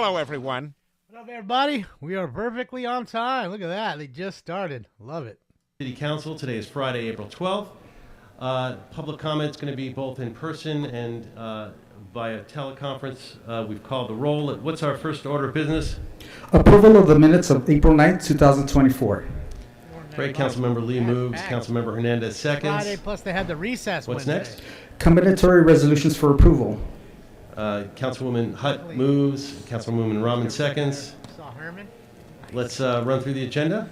Hello, everyone. What up, everybody? We are perfectly on time. Look at that. They just started. Love it. City Council. Today is Friday, April 12th. Public comment is going to be both in person and via teleconference. We've called the roll. What's our first order of business? Approval of the minutes of April 9th, 2024. Great. Councilmember Lee moves. Councilmember Hernandez seconds. Friday, plus they had the recess What's Wednesday. next? Combinatory resolutions for approval. Councilwoman Hutt moves. Councilwoman Rahman seconds. Saw Herman. Let's run through the agenda.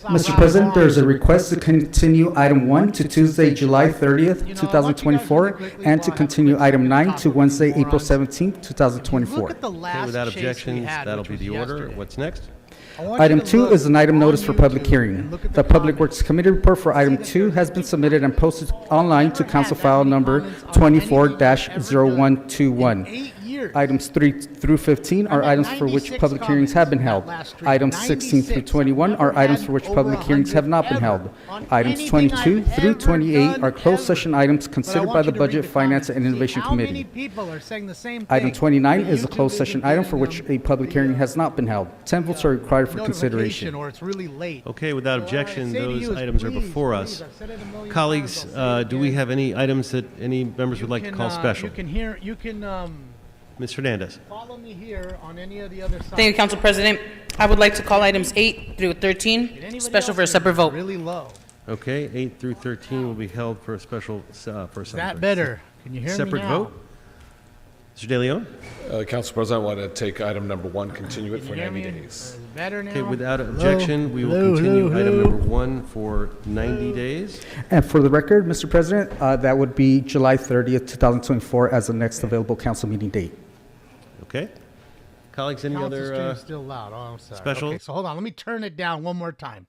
Mr. President, there is a request to continue item 1 to Tuesday, July 30th, 2024, and to continue item 9 to Wednesday, April 17th, 2024. Look at the last Okay, without chase we objections, had, that'll which be was the order. yesterday. What's next? I want you Item to 2 look is an item on notice for public YouTube hearing. and look at The Public comments. Works Committee report for item 2 has been submitted and posted online to council file number 24-0121. 8 years. Items 3 through 15 are items for which 96 public hearings have been held. comments that last Items stream. 16 through 96. 21 are Never items had for which over public hearings have not been 100 held. on Items anything 22 I've through ever 28 done are closed ever. session items But I considered want by you the to read Budget, the Finance, comments and see Innovation how many Committee. people are saying the same thing. Item 29 that is a YouTube closed isn't session item for giving which them a public hearing has not been held. 10 votes are required for notification consideration. or it's really late. Okay, without objection, What I say to those you is items are please, before please, us. I've said it a million Colleagues, times, I'll say it do we again. have any items that any members would like to call special? You can Ms. Hernandez. follow me here on any of the other sides. Thank you, Council President. I would like to call items 8 through Did 13 anybody special else for a hear separate me? vote. Really low. Okay, 8 through 13 will be held for a special Is that better? Can you hear me separate now? vote. Mr. De Leon? Council President, I want to take item number 1, continue it Can for you hear 90 me? days. Is it better now? Okay, without Hello? objection, we will Hello, continue hello, item hello. number 1 for 90 days. And for the record, Mr. President, that would be July 30th, 2024 as the next available council meeting date. Okay. Colleagues, any Council other stream's still loud. Oh, I'm sorry. special? Okay, so hold on. Let me turn it down one more time.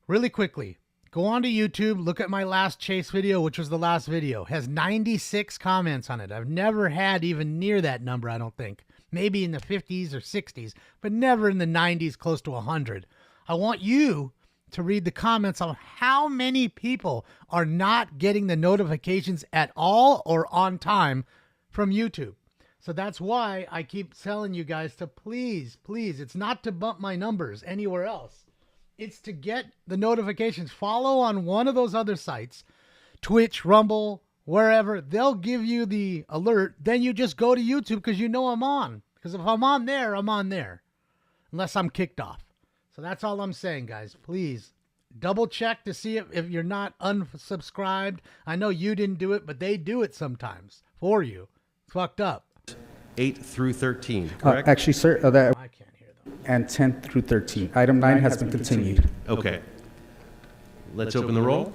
Really quickly. Go on to YouTube. Look at my last chase video, which was the last video. Has 96 comments on it. I've never had even near that number, I don't think. Maybe in the 50s or 60s, but never in the 90s, close to 100. I want you to read the comments on how many people are not getting the notifications at all or on time from YouTube. So that's why I keep telling you guys to please, it's not to bump my numbers anywhere else. It's to get the notifications. Follow on one of those other sites, Twitch, Rumble, wherever. They'll give you the alert. Then you just go to YouTube because you know I'm on. Because if I'm on there, I'm on there. Unless I'm kicked off. So that's all I'm saying, guys. Please double check to see if you're not unsubscribed. I know you didn't do it, but they do it sometimes for you. It's fucked up. 8 through 13, correct? Actually, sir, that I can't hear them. and 10 through 13. Item 9 has been continued. Okay. Let's open the roll.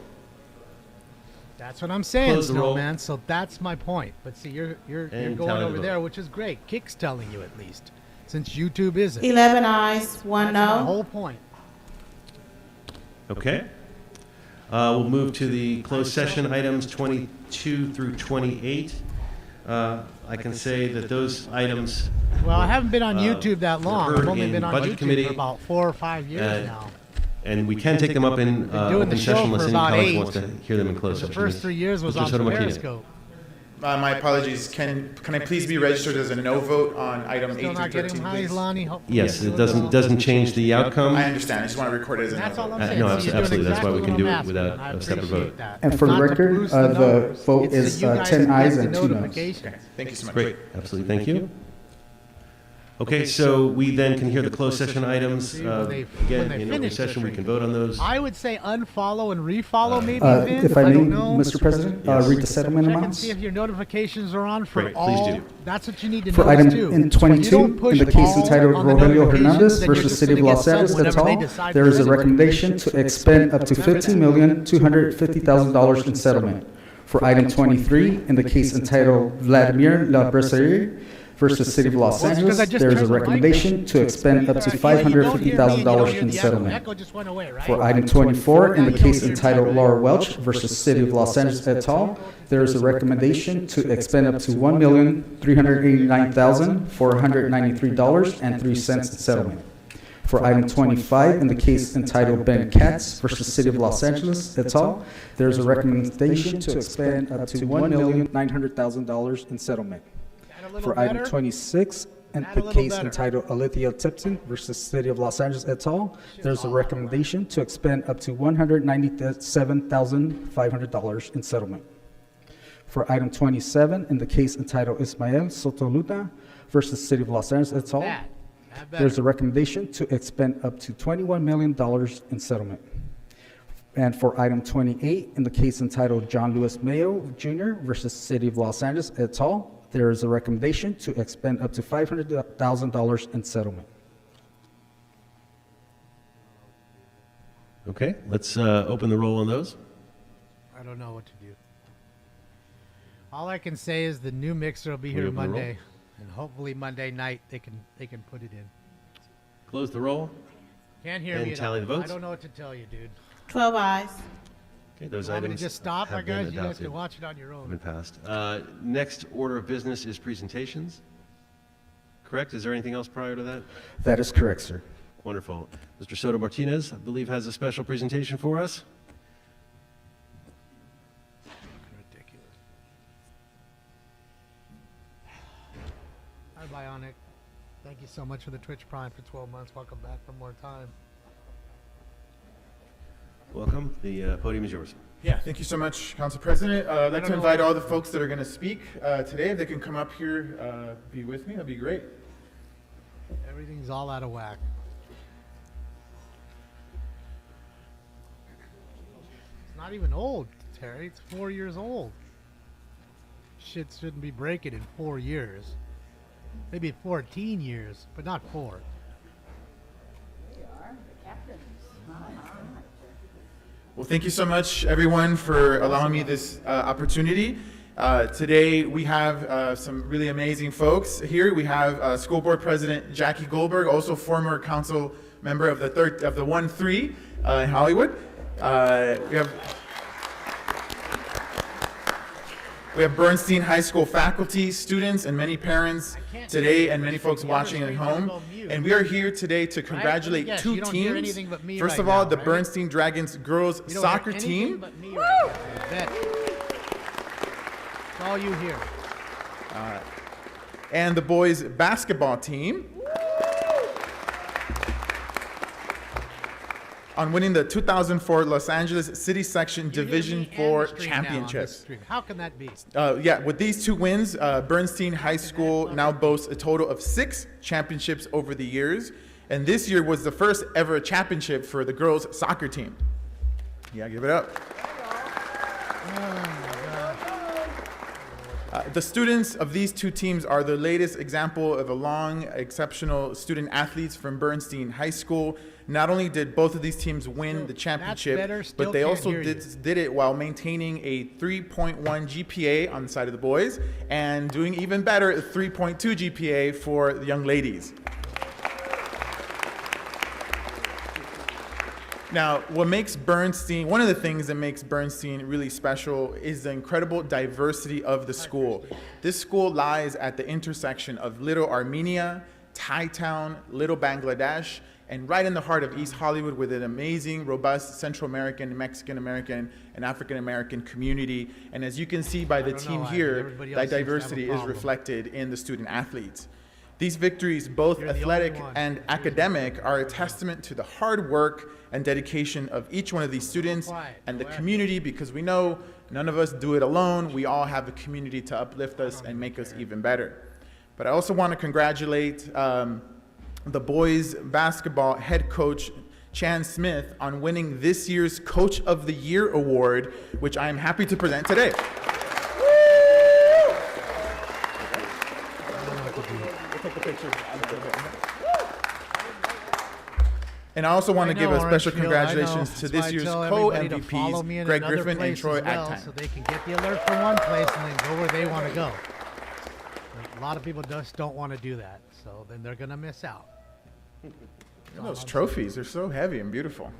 That's what I'm saying, Close the roll. Snowman. So that's my point. But see, you're And going tally the over vote. there, which is great. Kick's telling you at least, since YouTube isn't. 11 ayes, 1 That's my no. whole point. Okay. We'll move to the closed session items 22 through 28. I can say that those items, Well, I haven't been on YouTube that long. heard I've only in been on Budget YouTube Committee, for about 4 or 5 years now. and we can take them up in doing open the show session for unless any about colleague 8. wants to hear them in closed The session. first 3 years was Mr. on Sotomayor. Periscope. My apologies. Can I please be registered as a no vote on item 8 Still not through getting 13, highs, please? Lonnie? Yes, it doesn't change the outcome. I understand. I just want to record it as a no That's all vote. I'm No, saying. So you're doing absolutely. That's why we exactly can do what it I'm asking, without and I a separate appreciate vote. that. And It's for the not to record, boost the numbers. vote It's is, that you guys 10 get ayes the and 2 noes. notification. Okay. Thank you so much. Great, absolutely, thank you. Okay, so we then can hear the closed session items. when they Again, in open finish the session, we stream. can vote on those. I would say unfollow and refollow maybe, Vin, If I may, don't know. Mr. President, read the settlement Check and amounts. see if your notifications are on for Great, please all. do. That's what you need to For know item too. in You 22, don't push in the case all entitled on the Rogelio notifications, Hernandez then you're versus just City of gonna Los get Angeles some et whenever they al., decide there to is a do it. recommendation to expend up to $15,250,000 in settlement. For item 23, in the case entitled Vladimir La Brasserie versus City of Los Well, it's because Angeles, I just there is a turned the mic recommendation to expend up to $550,000 in settlement. Echo just went away, right? For item 24, in the case entitled Laura Welch versus City of Los Angeles et al., there is a recommendation to expend up to $1,389,493.03 in settlement. For item 25, in the case entitled Ben Katz versus City of Los Angeles et al., there is a recommendation to expend up to $1,900,000 in settlement. That a little For item better? 26, in Add a the little case better. entitled Alithia Tipton versus City of Los Angeles et al., there's a recommendation to expend up to $197,500 in settlement. For item 27, in the case entitled Ismael Soto Luna versus City of Los Angeles et al., Bad. Add better. there's a recommendation to expend up to $21 million in settlement. And for item 28, in the case entitled John Lewis Mayo Jr. versus City of Los Angeles et al., there is a recommendation to expend up to $500,000 in settlement. Okay, let's open the roll on those. I don't know what to do. All I can say is the new mixer will be We here open the roll? Monday, and hopefully Monday night they can put it in. Close the roll. Can't hear And me at tally all. the votes? I don't know what to tell you, dude. 12 eyes. Okay, those Want me to items just stop, have or been guys? You guys adopted. can watch it on your Have been own. passed. Next order of business is presentations. Correct? Is there anything else prior to that? That is correct, sir. Wonderful. Mr. Soto Martinez, I believe, has a special presentation for us. Ridiculous. Hi, Bionic. Thank you so much for the Twitch Prime for 12 months. Welcome back for more time. Welcome. The podium is yours. Yeah, thank you so much, Council President. I'd like don't to know invite what- all the folks that are going to speak today. If they can come up here, be with me, that'd be great. Everything's all out of whack. It's not even old, Terry. It's 4 years old. Shit shouldn't be breaking in 4 years. Maybe 14 years, but not 4. Well, thank you so much, everyone, for allowing me this opportunity. Today, we have some really amazing folks here. We have School Board President Jackie Goldberg, also former council member of the 1-3 in Hollywood. We have Bernstein High School faculty, students, and many parents today, and many folks watching at home. And we are here today to congratulate Yes, two you don't hear teams. anything but me First right of all, now, the right? Bernstein Dragons girls You don't soccer hear anything team. but me right now. I bet. That's all you hear. And the boys basketball team on winning the 2004 Los Angeles City Section Division You hear me and 4 the stream now on this championships. stream. How can that be? Yeah, with these two wins, Bernstein High School now boasts a total of 6 championships over the years. And this year was the first ever championship for the girls soccer team. Yeah, give it up. The students of these two teams are the latest example of a long, exceptional student athletes from Bernstein High School. Not only did both of these teams win the championship, better, still but they can't also hear you. did it while maintaining a 3.1 GPA on the side of the boys and doing even better, a 3.2 GPA for the young ladies. Now, what makes Bernstein, one of the things that makes Bernstein really special is the incredible diversity of the school. This school lies at the intersection of Little Armenia, Thai Town, Little Bangladesh, and right in the heart of East Hollywood with an amazing, robust Central American, Mexican American, and African American community. And as you can see by the don't team know, here, everybody else that seems to have a diversity is problem. reflected in the student athletes. These victories, both You're the athletic only one. and academic, are a testament to the hard work and dedication of each one of these students Quiet, and the quiet. community, because we know none of us do it alone. We all have a community to uplift us and make us even better. But I also want to congratulate the boys basketball head coach, Chan Smith, on winning this year's Coach of the Year award, which I am happy to present today. And I also want to give a special congratulations to this year's co-MVPs, Greg Griffin and Troy Actime. So they can get the alert from one place and then go where they want to go. A lot of people just don't want to do that, so then they're going to miss out. Those trophies, they're so heavy and beautiful.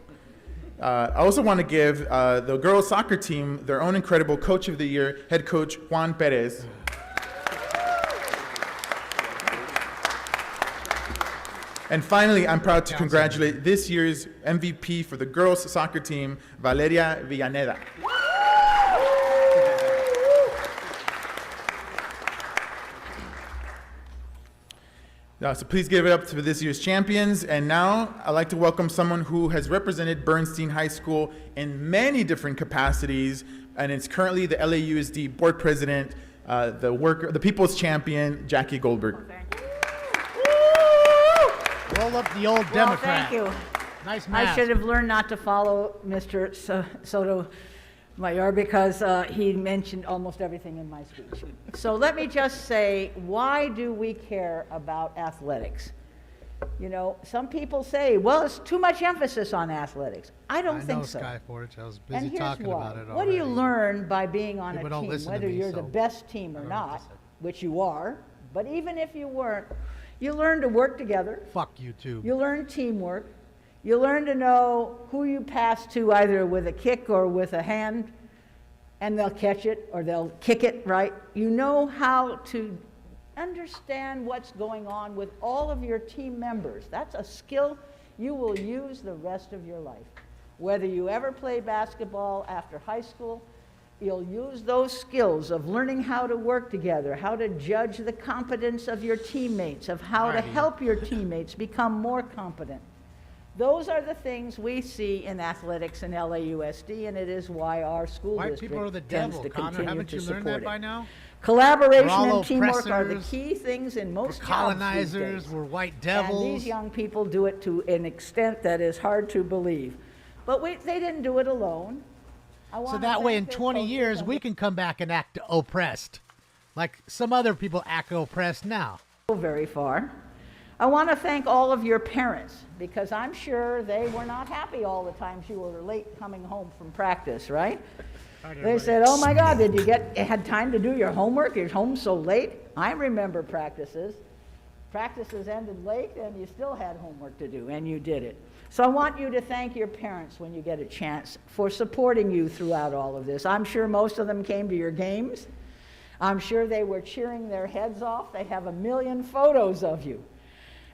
I also want to give the girls soccer team their own incredible Coach of the Year, head coach Juan Perez. And finally, I'm proud to congratulate this year's MVP for the girls soccer team, Valeria Villaneda. So please give it up to this year's champions. And now I'd like to welcome someone who has represented Bernstein High School in many different capacities, and is currently the LAUSD board president, the people's champion, Jackie Goldberg. Roll up the old Democrat. Thank you. Nice mask. I should have learned not to follow Mr. Sotomayor because he mentioned almost everything in my speech. So let me just say, why do we care about athletics? You know, some people say, well, it's too much emphasis on athletics. I don't think so. Sky Forge. I was And busy here's talking why. about it already. What do you learn by being on People a don't team, listen to whether me, you're so the best team or I don't know what not, to say. which you are, but even if you weren't, you learn to work together. Fuck YouTube. You learn teamwork. You learn to know who you pass to either with a kick or with a hand, and they'll catch it or they'll kick it, right? You know how to understand what's going on with all of your team members. That's a skill you will use the rest of your life. Whether you ever play basketball after high school, you'll use those skills of learning how to work together, how to judge the competence of your teammates, of how to help your teammates become more competent. Those are the things we see in athletics in LAUSD, and it is why our school White district people are the tends devil, to Connor. continue Haven't to you learned support that by it. now? Collaboration We're all and teamwork are the oppressors. key things in We're most jobs these colonizers. days. We're white And devils. these young people do it to an extent that is hard to believe. But they didn't do it alone. I So wanna that way in thank their 20 coaches years, and we can come back and act oppressed. Like some other people act oppressed now. go very far. I want to thank all of your parents, because I'm sure they were not happy all the times you were late coming home from practice, right? They said, oh my God, did you had time to do your homework? You're home so late? I remember practices. Practices ended late and you still had homework to do, and you did it. So I want you to thank your parents when you get a chance for supporting you throughout all of this. I'm sure most of them came to your games. I'm sure they were cheering their heads off. They have a million photos of you.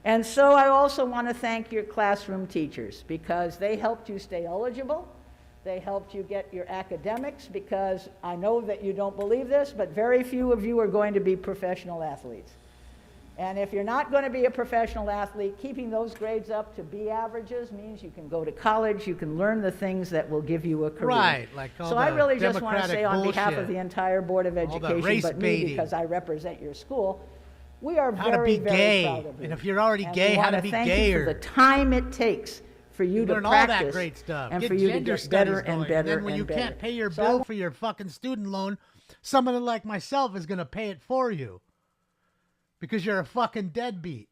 And so I also want to thank your classroom teachers, because they helped you stay eligible. They helped you get your academics, because I know that you don't believe this, but very few of you are going to be professional athletes. And if you're not going to be a professional athlete, keeping those grades up to B averages means you can go to college, you can learn the things that will give you a career. Right, like all so I the really just want to Democratic say on behalf bullshit. of the entire Board of All the Education, race but me, baiting. because I represent your school, we are How to very, be very gay. proud of you. And if you're already And gay, we how wanna to be thank you gayer. for the time it takes for you to Learn all that practice great stuff. and Get for you to gender get better studies going. and better And then when and you better. can't pay your So I bill for your fucking student loan, someone like myself is going to pay it for you. Because you're a fucking deadbeat.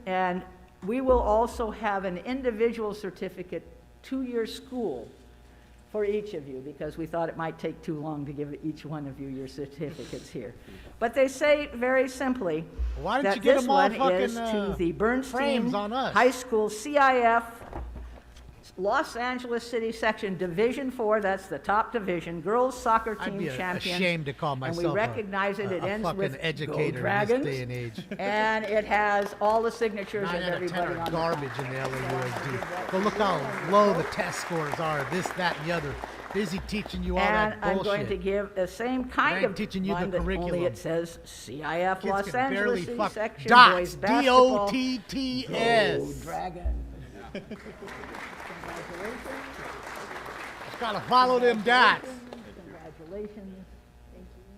And we will also have an individual certificate to your school for each of you, because we thought it might take too long to give each one of you your certificates here. But they say very simply Why didn't that you get this them all one fucking, is to the Bernstein frames on us? High School CIF Los Angeles City Section Division 4, that's the top division, girls soccer I'd team be champions. ashamed to call myself And we recognize it. a It ends fucking with educator Go in this Dragons. day and age. And it has all the signatures 9 of out of 10 everybody are on the garbage top. in the LAUSD. Go look how low the test scores are, this, that, and the other. Busy teaching you all And that I'm bullshit. going to give the same kind ain't of teaching you the one that only curriculum. it says CIF Kids Los can barely Angeles City fuck Section dots. boys basketball. DOTTS. Go Dragon. Just gotta follow them dots. Congratulations.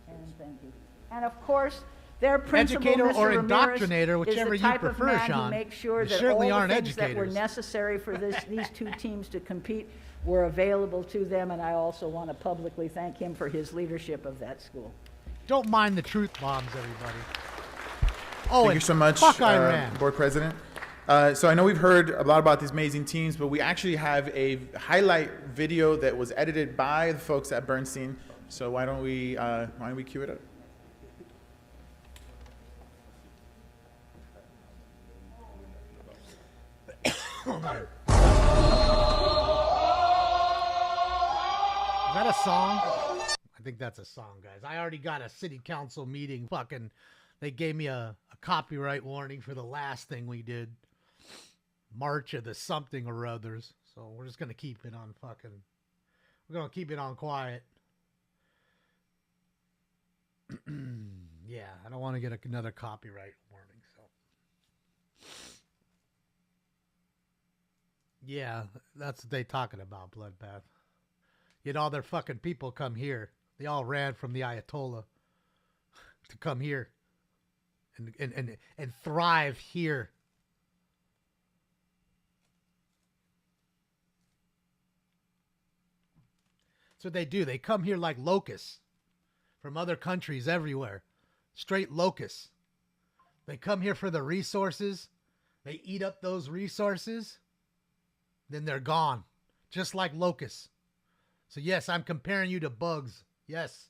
And thank you. And of course, their principal, Educator Mr. or Ramirez, indoctrinator, whichever is you the type prefer, of man Sean. who makes sure You that certainly all the aren't things that were educators. necessary for these two teams to compete were available to them, and I also want to publicly thank him for his leadership of that school. Don't mind the truth bombs, everybody. Oh, Thank and you so much, fuck Iran. Board President. So I know we've heard a lot about these amazing teams, but we actually have a highlight video that was edited by the folks at Bernstein. So why don't we cue it up? Is that a song? I think that's a song, guys. I already got a city council meeting. Fucking, they gave me a copyright warning for the last thing we did. March of the something or others. So we're just going to keep it on fucking, we're going to keep it on quiet. Yeah, I don't want to get another copyright warning. So Yeah, that's what they talking about, bloodbath. Yet all their fucking people come here. They all ran from the Ayatollah to come here and thrive here. That's what they do. They come here like locusts from other countries everywhere. Straight locusts. They come here for the resources. They eat up those resources. Then they're gone. Just like locusts. So yes, I'm comparing you to bugs. Yes.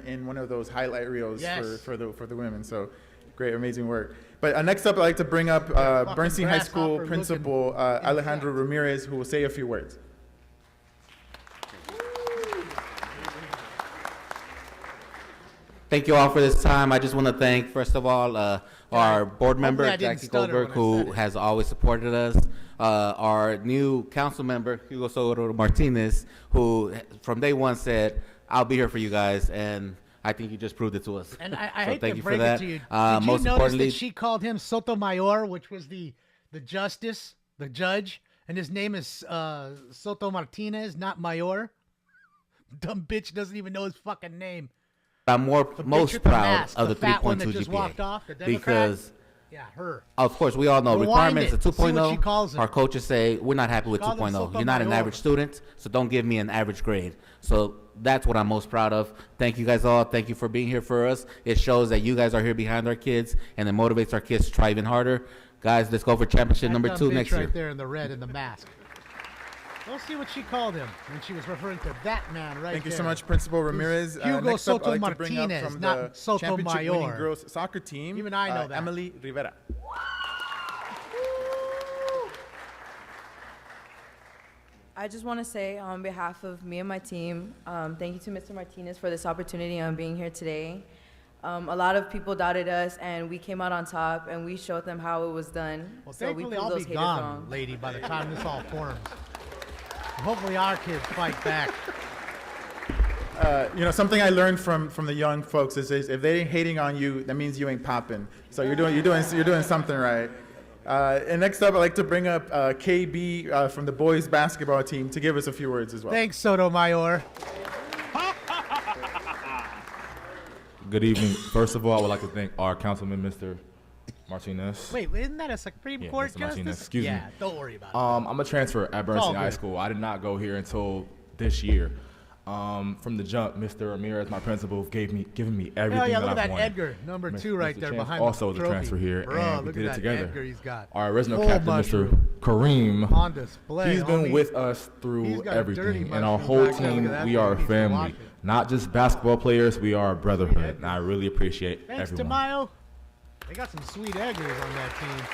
In one of those highlight reels Yes. for the women. So great, amazing work. But next up, I'd like to bring up Bernstein High School grasshopper principal looking Alejandro Ramirez, who will say a few words. Thank you all for this time. I just want to thank, first of all, our board member, I didn't Jackie stutter Goldberg, when I said who it. has always supported us. Our new council member, Hugo Soto Martinez, who from day one said, I'll be here for you guys. And I think you just proved it to us. And I So hate thank to you for break that. it to you. Did Most you notice importantly, that she called him Sotomayor, which was the justice, the judge, and his name is Soto Martinez, not Mayor? Dumb bitch doesn't even know his fucking name. I'm The bitch most with the proud mask, of the the fat one that 3.2 just walked GPA off, the Democrat. because, Yeah, her. of course, we all know Rewind requirements it. of See what she 2.0. calls it. Our coaches say we're not happy with Call them 2.0. You're not an Sotomayor. average student, so don't give me an average grade. So that's what I'm most proud of. Thank you guys all. Thank you for being here for us. It shows that you guys are here behind our kids, and it motivates our kids to try even harder. Guys, let's go for championship That number dumb 2 bitch next right year. there in the red and the mask. We'll see what she called him when she was referring to that man right Thank you there. so much, Principal Ramirez. Hugo Next up, I'd Soto like to bring up Martinez, from not the championship-winning Sotomayor. girls soccer team, Even I know that. Emily Rivera. I just want to say on behalf of me and my team, thank you to Mr. Martinez for this opportunity on being here today. A lot of people doubted us, and we came out on top, and we showed them how it was done. Well, so we thankfully, proved I'll those be haters gone, wrong. lady, by the time this all forms. Hopefully, our kids fight back. Something I learned from the young folks is if they ain't hating on you, that means you ain't popping. So you're doing something right. And next up, I'd like to bring up KB from the boys basketball team to give us a few words as well. Thanks, Sotomayor. Good evening. First of all, I would like to thank our councilman, Mr. Martinez. Wait, isn't that a Supreme Yeah, Court Mr. justice? Martinez. Excuse me. Yeah, don't worry about it. I'm a transfer at all Bernstein High good. School. I did not go here until this year. From the jump, Mr. Ramirez, my principal, given me everything Hell yeah, that look at I've that wanted. Edgar, number Mr. 2 right Mr. there Chance behind also the was a trophy. transfer here, Bro, and we look did at it that together. Edgar he's got. Our original Full captain, mushroom. Mr. Kareem, On display, he's been homie. with us He's through got a dirty everything, and our mushroom whole back there. Look team, at that we thing. are a Needs to wash family. it. Not just basketball players, we are a brotherhood, and I really appreciate Thanks, everyone. Tamayo. They got some sweet Edgars on that team.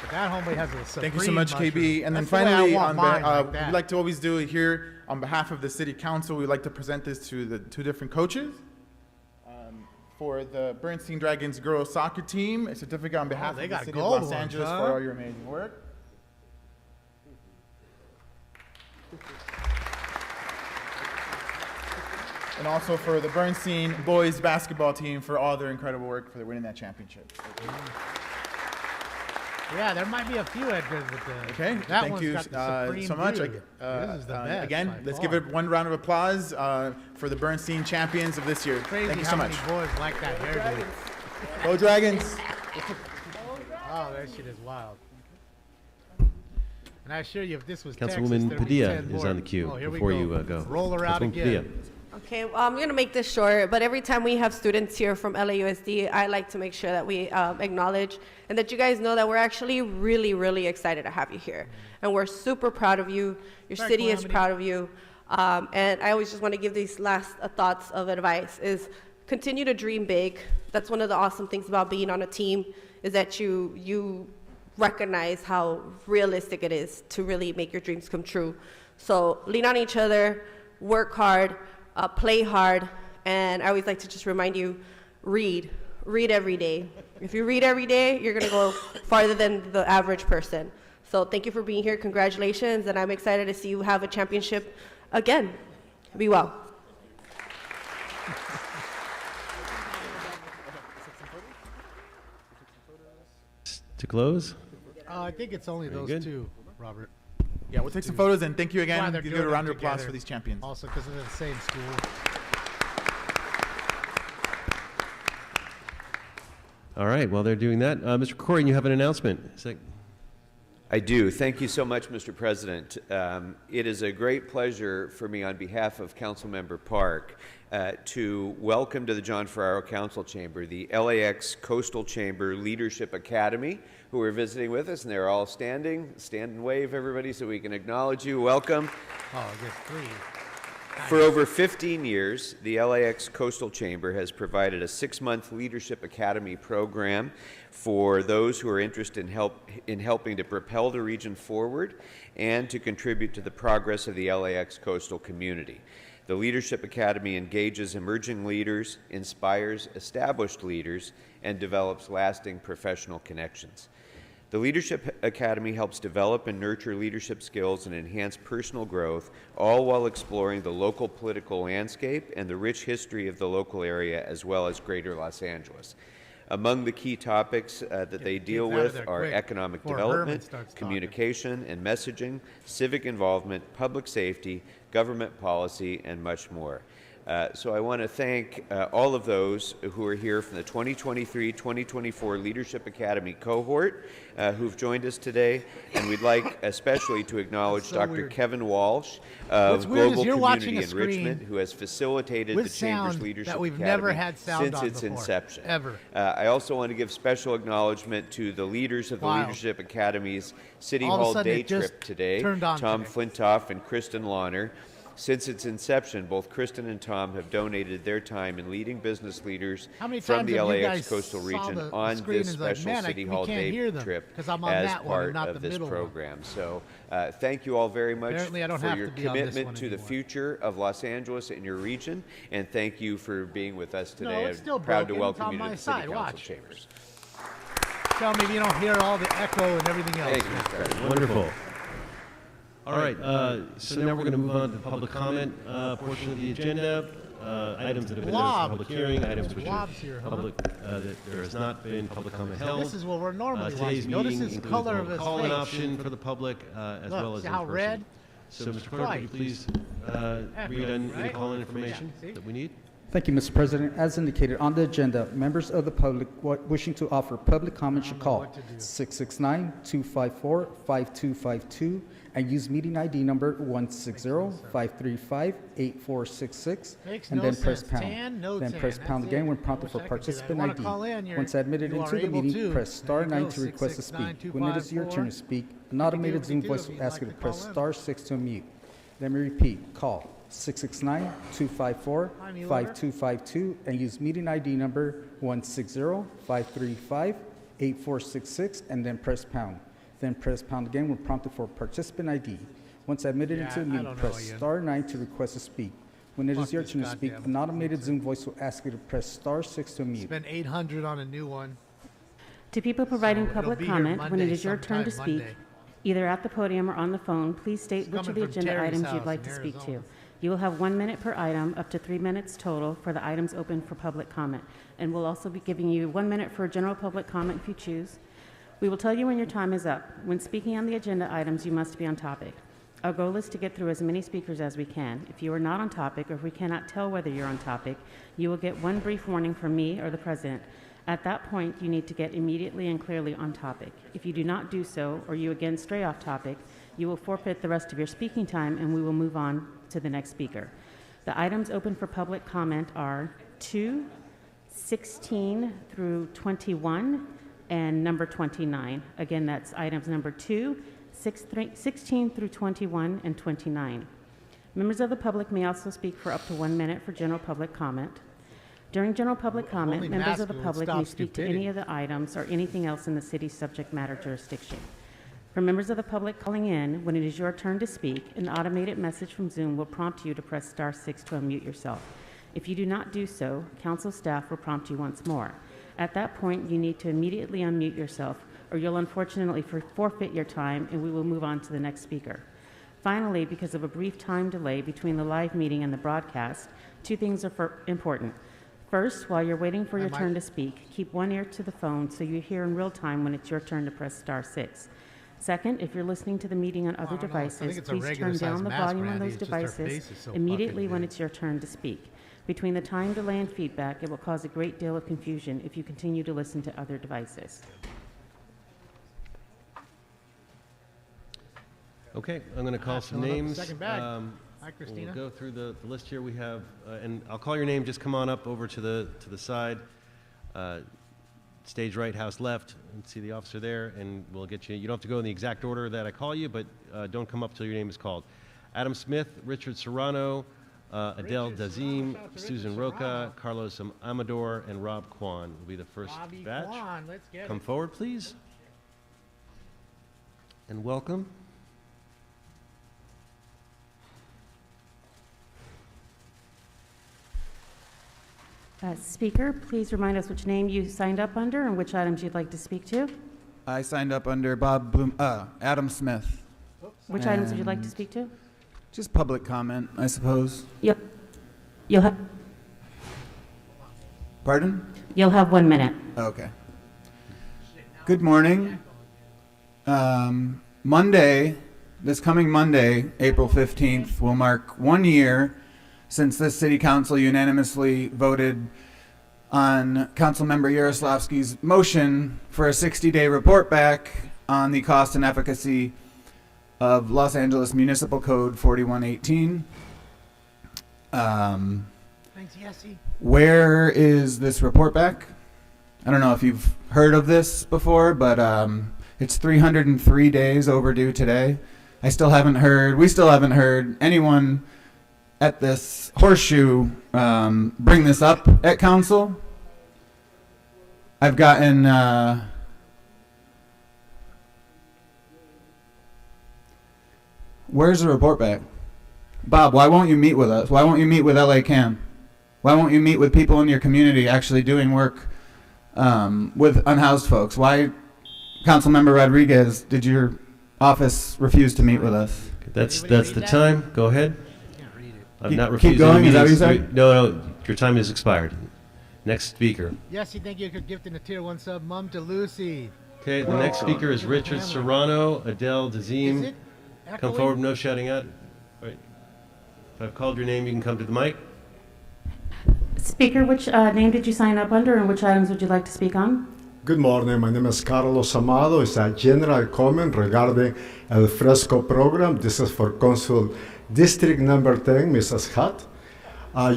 But that homeboy has a supreme Thank you so much, mushroom. KB. And then That's the way I finally, want mine, like that. we like to always do it here on behalf of the City Council. We'd like to present this to the 2 different coaches. For the Bernstein Dragons girls soccer team, a certificate on behalf they of the got City of gold Los ones, Angeles huh? for all your amazing work. And also for the Bernstein boys basketball team for all their incredible work for winning that championship. Yeah, there might be a few Edgars with the. Okay, that thank one's you got the supreme so much. beauty. This is the best. Again, by let's far. give it one round of applause for the Bernstein champions of this year. Crazy Thank you how so many much. boys like that hairdo. Go Dragons! Oh, that shit is wild. And I assure you, if this was Texas, Councilwoman there'd be Padilla 10 is more. on the queue Oh, here we before you go. Roll her out Councilwoman again. Padilla. Okay, well, I'm going to make this short, but every time we have students here from LAUSD, I like to make sure that we acknowledge and that you guys know that we're actually really, really excited to have you here. And we're super proud of you. Your Right, city is Calamity? proud of you. And I always just want to give these last thoughts of advice is continue to dream big. That's one of the awesome things about being on a team is that you recognize how realistic it is to really make your dreams come true. So lean on each other, work hard, play hard, and I always like to just remind you, read every day. If you read every day, you're gonna go farther than the average person. So thank you for being here, congratulations, and I'm excited to see you have a championship again. Be well. To close? I think it's only Very those good. 2 Robert. Yeah, we'll take some photos, and thank you Glad again. they're Give doing it a it round of applause together. for these champions. Also, because they're the same school. All right, while they're doing that, Mr. Corrigan, you have an announcement. I do. Thank you so much, Mr. President. It is a great pleasure for me on behalf of Councilmember Park to welcome to the John Ferraro Council Chamber the LAX Coastal Chamber Leadership Academy, who are visiting with us, and they're all standing. Stand and wave, everybody, so we can acknowledge you. Welcome. Oh, I guess 3. For over 15 years, the LAX Coastal Chamber has provided a 6-month Leadership Academy program for those who are interested in helping to propel the region forward and to contribute to the progress of the LAX coastal community. The Leadership Academy engages emerging leaders, inspires established leaders, and develops lasting professional connections. The Leadership Academy helps develop and nurture leadership skills and enhance personal growth, all while exploring the local political landscape and the rich history of the local area, as well as Greater Los Angeles. Among the key topics that they deal with are economic development, communication and messaging, civic involvement, public safety, government policy, and much more. So I want to thank all of those who are here from the 2023-2024 Leadership Academy cohort who've joined us today, and we'd like especially to acknowledge Dr. Kevin Walsh of Global Community Enrichment, who has facilitated the Chamber's Leadership Academy since its inception. I also want to give special acknowledgement to the leaders of the Leadership Academy's City Hall day trip today, Tom Flintoff and Kristen Lawner. Since its inception, both Kristen and Tom have donated their time in leading business leaders from the LAX coastal region on this special City Hall day trip as part of this program. So thank you all very much for your commitment to the future of Los Angeles and your region, and thank you for being with us today. I'm proud to welcome you to the City Council chambers. Tell me if you don't hear all the echo and everything else. Thank you. Wonderful. All right, so now we're going to move on to the public comment portion of the agenda. Items that have been noticed for public hearing, items which are public, that there has not been public comment held. This is what we're normally Today's watching. Notice meeting his includes color both of his call-in face. option for the public as well as see in how person. red? So, Mr. Clerk, would you please read any call-in information that we need? Thank you, Mr. President. As indicated on the agenda, members of the public wishing to offer public comment should call 669-254-5252 and use meeting ID number 160-535-8466 and then press pound. Then press pound again when prompted for participant ID. Once admitted into the meeting, press star 9 to request to speak. When it is your turn to speak, an automated Zoom voice will ask you to press star 6 to unmute. Let me repeat, call 669-254-5252 and use meeting ID number 160-535-8466 and then press pound. Then press pound again when prompted for participant ID. Once admitted into the meeting, press star 9 to request to speak. When it is your turn to speak, an automated Zoom voice will ask you to press star 6 to unmute. Spend $800 on a new one. To people providing public comment, when it is your turn to speak, either at the podium or on the phone, please state which of the agenda items you'd like to speak to. You will have 1 minute per item, up to 3 minutes total for the items open for public comment. And we'll also be giving you 1 minute for general public comment if you choose. We will tell you when your time is up. When speaking on the agenda items, you must be on topic. Our goal is to get through as many speakers as we can. If you are not on topic, or if we cannot tell whether you're on topic, you will get one brief warning from me or the president. At that point, you need to get immediately and clearly on topic. If you do not do so, or you again stray off topic, you will forfeit the rest of your speaking time and we will move on to the next speaker. The items open for public comment are 2, 16 through 21, and number 29. Again, that's items number 2, 16 through 21, and 29. Members of the public may also speak for up to 1 minute for general public comment. During general public comment, members of the public may speak to any of the items or anything else in the city's subject matter jurisdiction. For members of the public calling in, when it is your turn to speak, an automated message from Zoom will prompt you to press star 6 to unmute yourself. If you do not do so, council staff will prompt you once more. At that point, you need to immediately unmute yourself, or you'll unfortunately forfeit your time and we will move on to the next speaker. Finally, because of a brief time delay between the live meeting and the broadcast, 2 things are important. First, while you're waiting for your turn to speak, keep one ear to the phone so you hear in real time when it's your turn to press star 6. Second, if you're listening to the meeting on other devices, please turn down the volume on those devices immediately when it's your turn to speak. Between the time delay and feedback, it will cause a great deal of confusion if you continue to listen to other devices. Okay, I'm going to call some names. Hi, Christina. We'll go through the list here. We have, and I'll call your name. Just come on up over to the side, stage right, house left, and see the officer there, and we'll get you. You don't have to go in the exact order that I call you, but don't come up till your name is called. Adam Smith, Richard Serrano, Adele Dazim, Susan Roca, Carlos Amador, and Rob Kwan will be the first batch. Come forward, please, and welcome. Speaker, please remind us which name you signed up under and which items you'd like to speak to. I signed up under Adam Smith. Which items would you like to speak to? Just public comment, I suppose. Yep. You'll have. Pardon? You'll have 1 minute. Okay. Good morning. Monday, this coming Monday, April 15th, will mark 1 year since this city council unanimously voted on Councilmember Yaroslavsky's motion for a 60-day report back on the cost and efficacy of Los Angeles Municipal Code 4118. Thanks, Yessie. Where is this report back? I don't know if you've heard of this before, but it's 303 days overdue today. We still haven't heard anyone at this horseshoe bring this up at council. I've gotten where's the report back? Bob, why won't you meet with us? Why won't you meet with LA CAM? Why won't you meet with people in your community actually doing work with unhoused folks? Why, Councilmember Rodriguez, did your office refuse to meet with us? That's the time. Go ahead. I've not refused. Keep going. Is that what you said? No, your time has expired. Next speaker. Yes, thank you for gifting a tier 1 sub, Mum to Lucy. Okay, the next speaker is Richard Serrano, Adele Dazim. Come forward, no shouting out. Right. If I've called your name, you can come to the mic. Speaker, which name did you sign up under and which items would you like to speak on? Good morning, my name is Carlos Amado. It's a general comment regarding El Fresco program. This is for Council District number 10, Mrs. Hutt.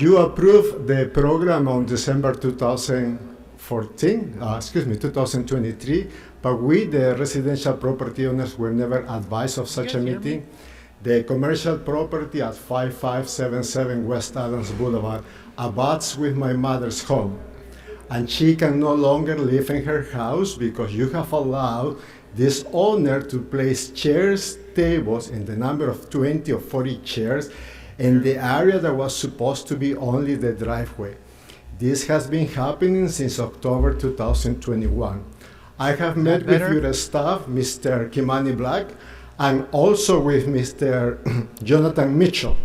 You approved the program on December 2023, but we, the residential property owners, were never advised of such a meeting. The commercial property at 5577 West Adams Boulevard abuts with my mother's home, and she can no longer live in her house because you have allowed this owner to place chairs, tables in the number of 20 or 40 chairs in the area that was supposed to be only the driveway. This has been happening since October 2021. I have met with your staff, Mr. Kimani Black, and also with Mr. Jonathan Mitchell,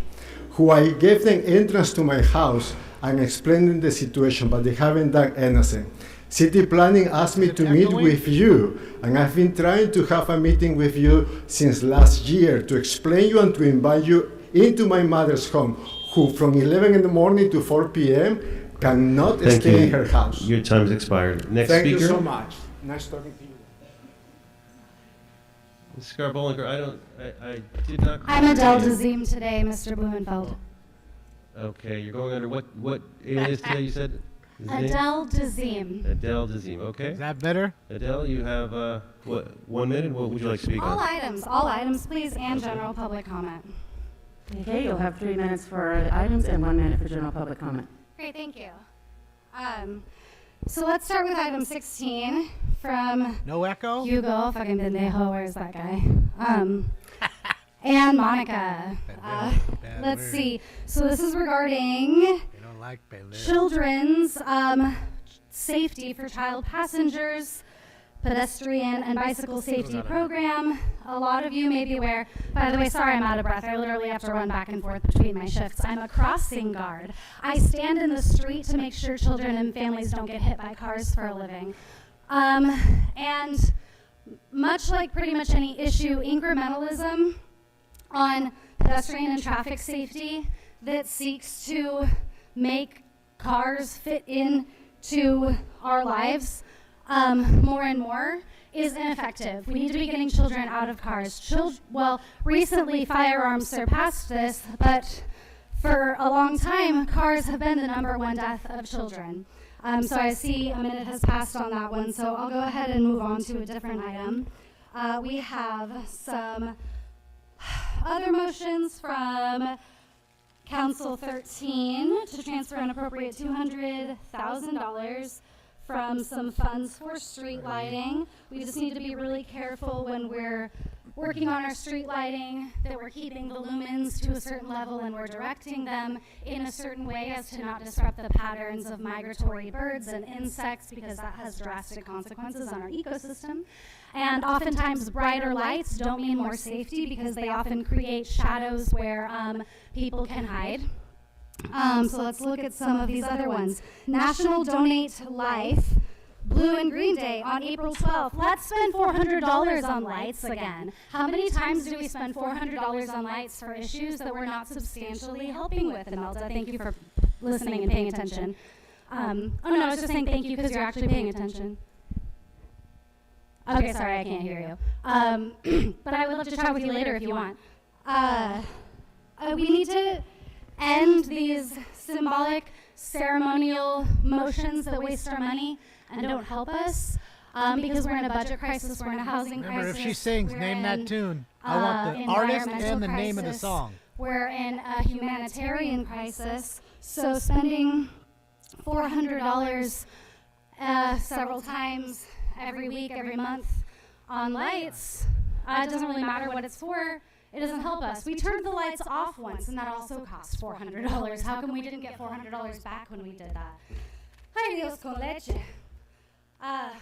who I gave them entrance to my house and explaining the situation, but they haven't done anything. City Planning asked me to meet with you, and I've been trying to have a meeting with you since last year to explain you and to invite you into my mother's home, who from 11 in the morning to 4 p.m. cannot stay in her house. Your time's expired. Next Thank speaker. you so much. Nice talking to you. Ms. Scarbollinger, I did not. I'm Adele Dazim today, Mr. Blumenfeld. Okay, you're going under what alias today you said? Adele Dazim. Adele Dazim, okay. Is that better? Adele, you have, 1 minute? What would you like to speak All on? items, please, and general public comment. Okay, you'll have 3 minutes for items and 1 minute for general public comment. Great, thank you. So let's start with item 16 from No echo? Hugo, fucking pendejo, where's that guy? And Monica. Let's see. So this is regarding children's safety for child passengers, pedestrian and bicycle safety program. A lot of you may be aware, by the way, sorry I'm out of breath. I literally have to run back and forth between my shifts. I'm a crossing guard. I stand in the street to make sure children and families don't get hit by cars for a living. And much like pretty much any issue, incrementalism on pedestrian and traffic safety that seeks to make cars fit into our lives more and more is ineffective. We need to be getting children out of cars. Well, recently firearms surpassed this, but for a long time, cars have been the #1 death of children. So I see a minute has passed on that one, so I'll go ahead and move on to a different item. We have some other motions from Council 13 to transfer and appropriate $200,000 from some funds for street lighting. We just need to be really careful when we're working on our street lighting that we're keeping the lumens to a certain level and we're directing them in a certain way as to not disrupt the patterns of migratory birds and insects, because that has drastic consequences on our ecosystem. And oftentimes brighter lights don't mean more safety, because they often create shadows where people can hide. So let's look at some of these other ones. National Donate Life, Blue and Green Day on April 12th. Let's spend $400 on lights again. How many times do we spend $400 on lights for issues that we're not substantially helping with? Imelda, thank you for listening and paying attention. Oh no, I was just saying thank you because you're actually paying attention. Okay, sorry, I can't hear you. But I would love to chat with you later if you want. We need to end these symbolic, ceremonial motions that waste our money and don't help us, because we're in a budget crisis, we're in a housing crisis. Remember, if she sings, name that tune. I want the artist and the name of the song. We're in a humanitarian crisis, so spending $400 several times every week, every month on lights, it doesn't really matter what it's for. It doesn't help us. We turned the lights off once, and that also cost $400. How come we didn't get $400 back when we did that? Ay Dios con leche.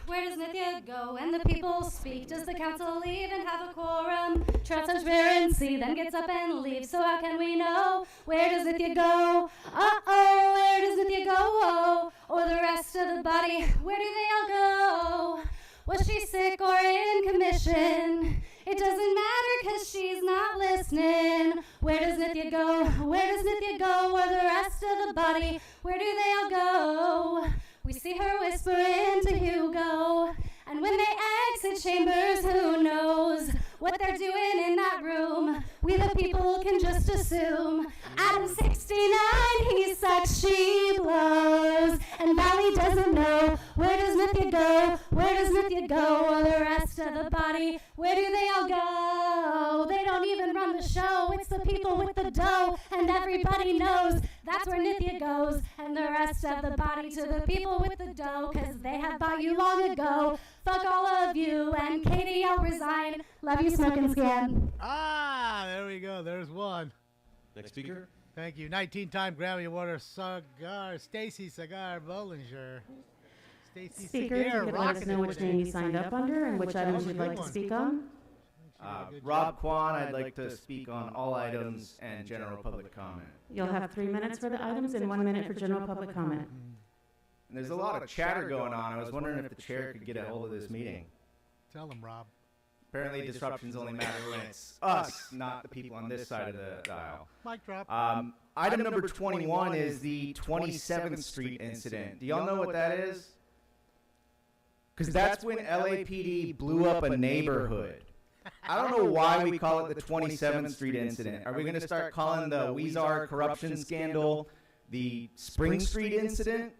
Where does Nithya go when the people speak? Does the council leave and have a quorum? Transparency then gets up and leaves. So how can we know? Where does Nithya go? Uh-oh, where does Nithya go? Oh, or the rest of the body, where do they all go? Was she sick or in commission? It doesn't matter because she's not listening. Where does Nithya go? Where does Nithya go? Or the rest of the body, where do they all go? We see her whisper into Hugo. And when they exit chambers, who knows what they're doing in that room? We the people can just assume. Adam 69, he sucks, she blows. And Valley doesn't know. Where does Nithya go? Where does Nithya go? Or the rest of the body, where do they all go? They don't even run the show. It's the people with the dough. And everybody knows that's where Nithya goes. And the rest of the body to the people with the dough, because they have bought you long ago. Fuck all of you, and Katie, I'll resign. Love you, Smoke and Scan. Ah, there we go. There's one. Next speaker. Thank you. 19-time Grammy Award cigar, Stacy Cigar Bollinger. Stacy Speaker, if you could let us know which name you signed up under and which items you'd like to speak on. Rob Kwan, I'd like to speak on all items and general public comment. You'll have 3 minutes for the items and 1 minute for general public comment. And there's a lot of chatter going on. I was wondering if the chair could get a hold of this meeting. Tell him, Rob. Apparently disruptions only matter when it's us, not the people on this side of the dial. Mic drop. Item number 21 is the 27th Street incident. Do y'all know what that is? Because that's when LAPD blew up a neighborhood. I don't know why we call it the 27th Street incident. Are we going to start calling the Weezer corruption scandal the Spring Street incident?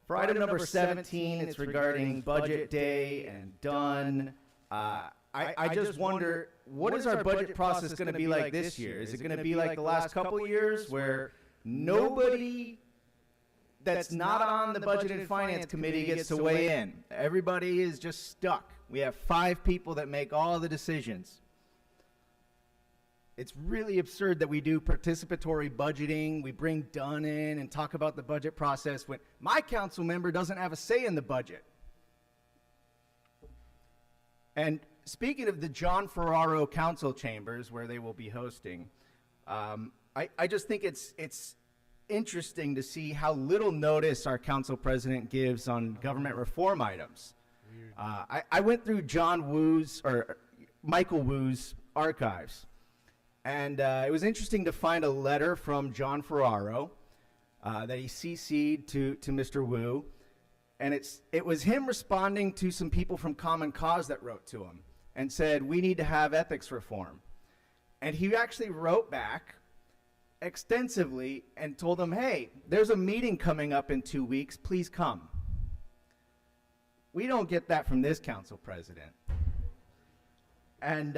For item number 17, it's regarding budget day and done. I just wonder, what is our budget process going to be like this year? Is it going to be like the last couple of years where nobody that's not on the Budget and Finance Committee gets to weigh in? Everybody is just stuck. We have 5 people that make all the decisions. It's really absurd that we do participatory budgeting. We bring Dunn in and talk about the budget process when my council member doesn't have a say in the budget. And speaking of the John Ferraro council chambers where they will be hosting, I just think it's interesting to see how little notice our council president gives on government reform items. I went through Michael Wu's archives, and it was interesting to find a letter from John Ferraro that he CC'd to Mr. Wu, and it was him responding to some people from Common Cause that wrote to him and said, we need to have ethics reform. And he actually wrote back extensively and told them, hey, there's a meeting coming up in 2 weeks, please come. We don't get that from this council president. And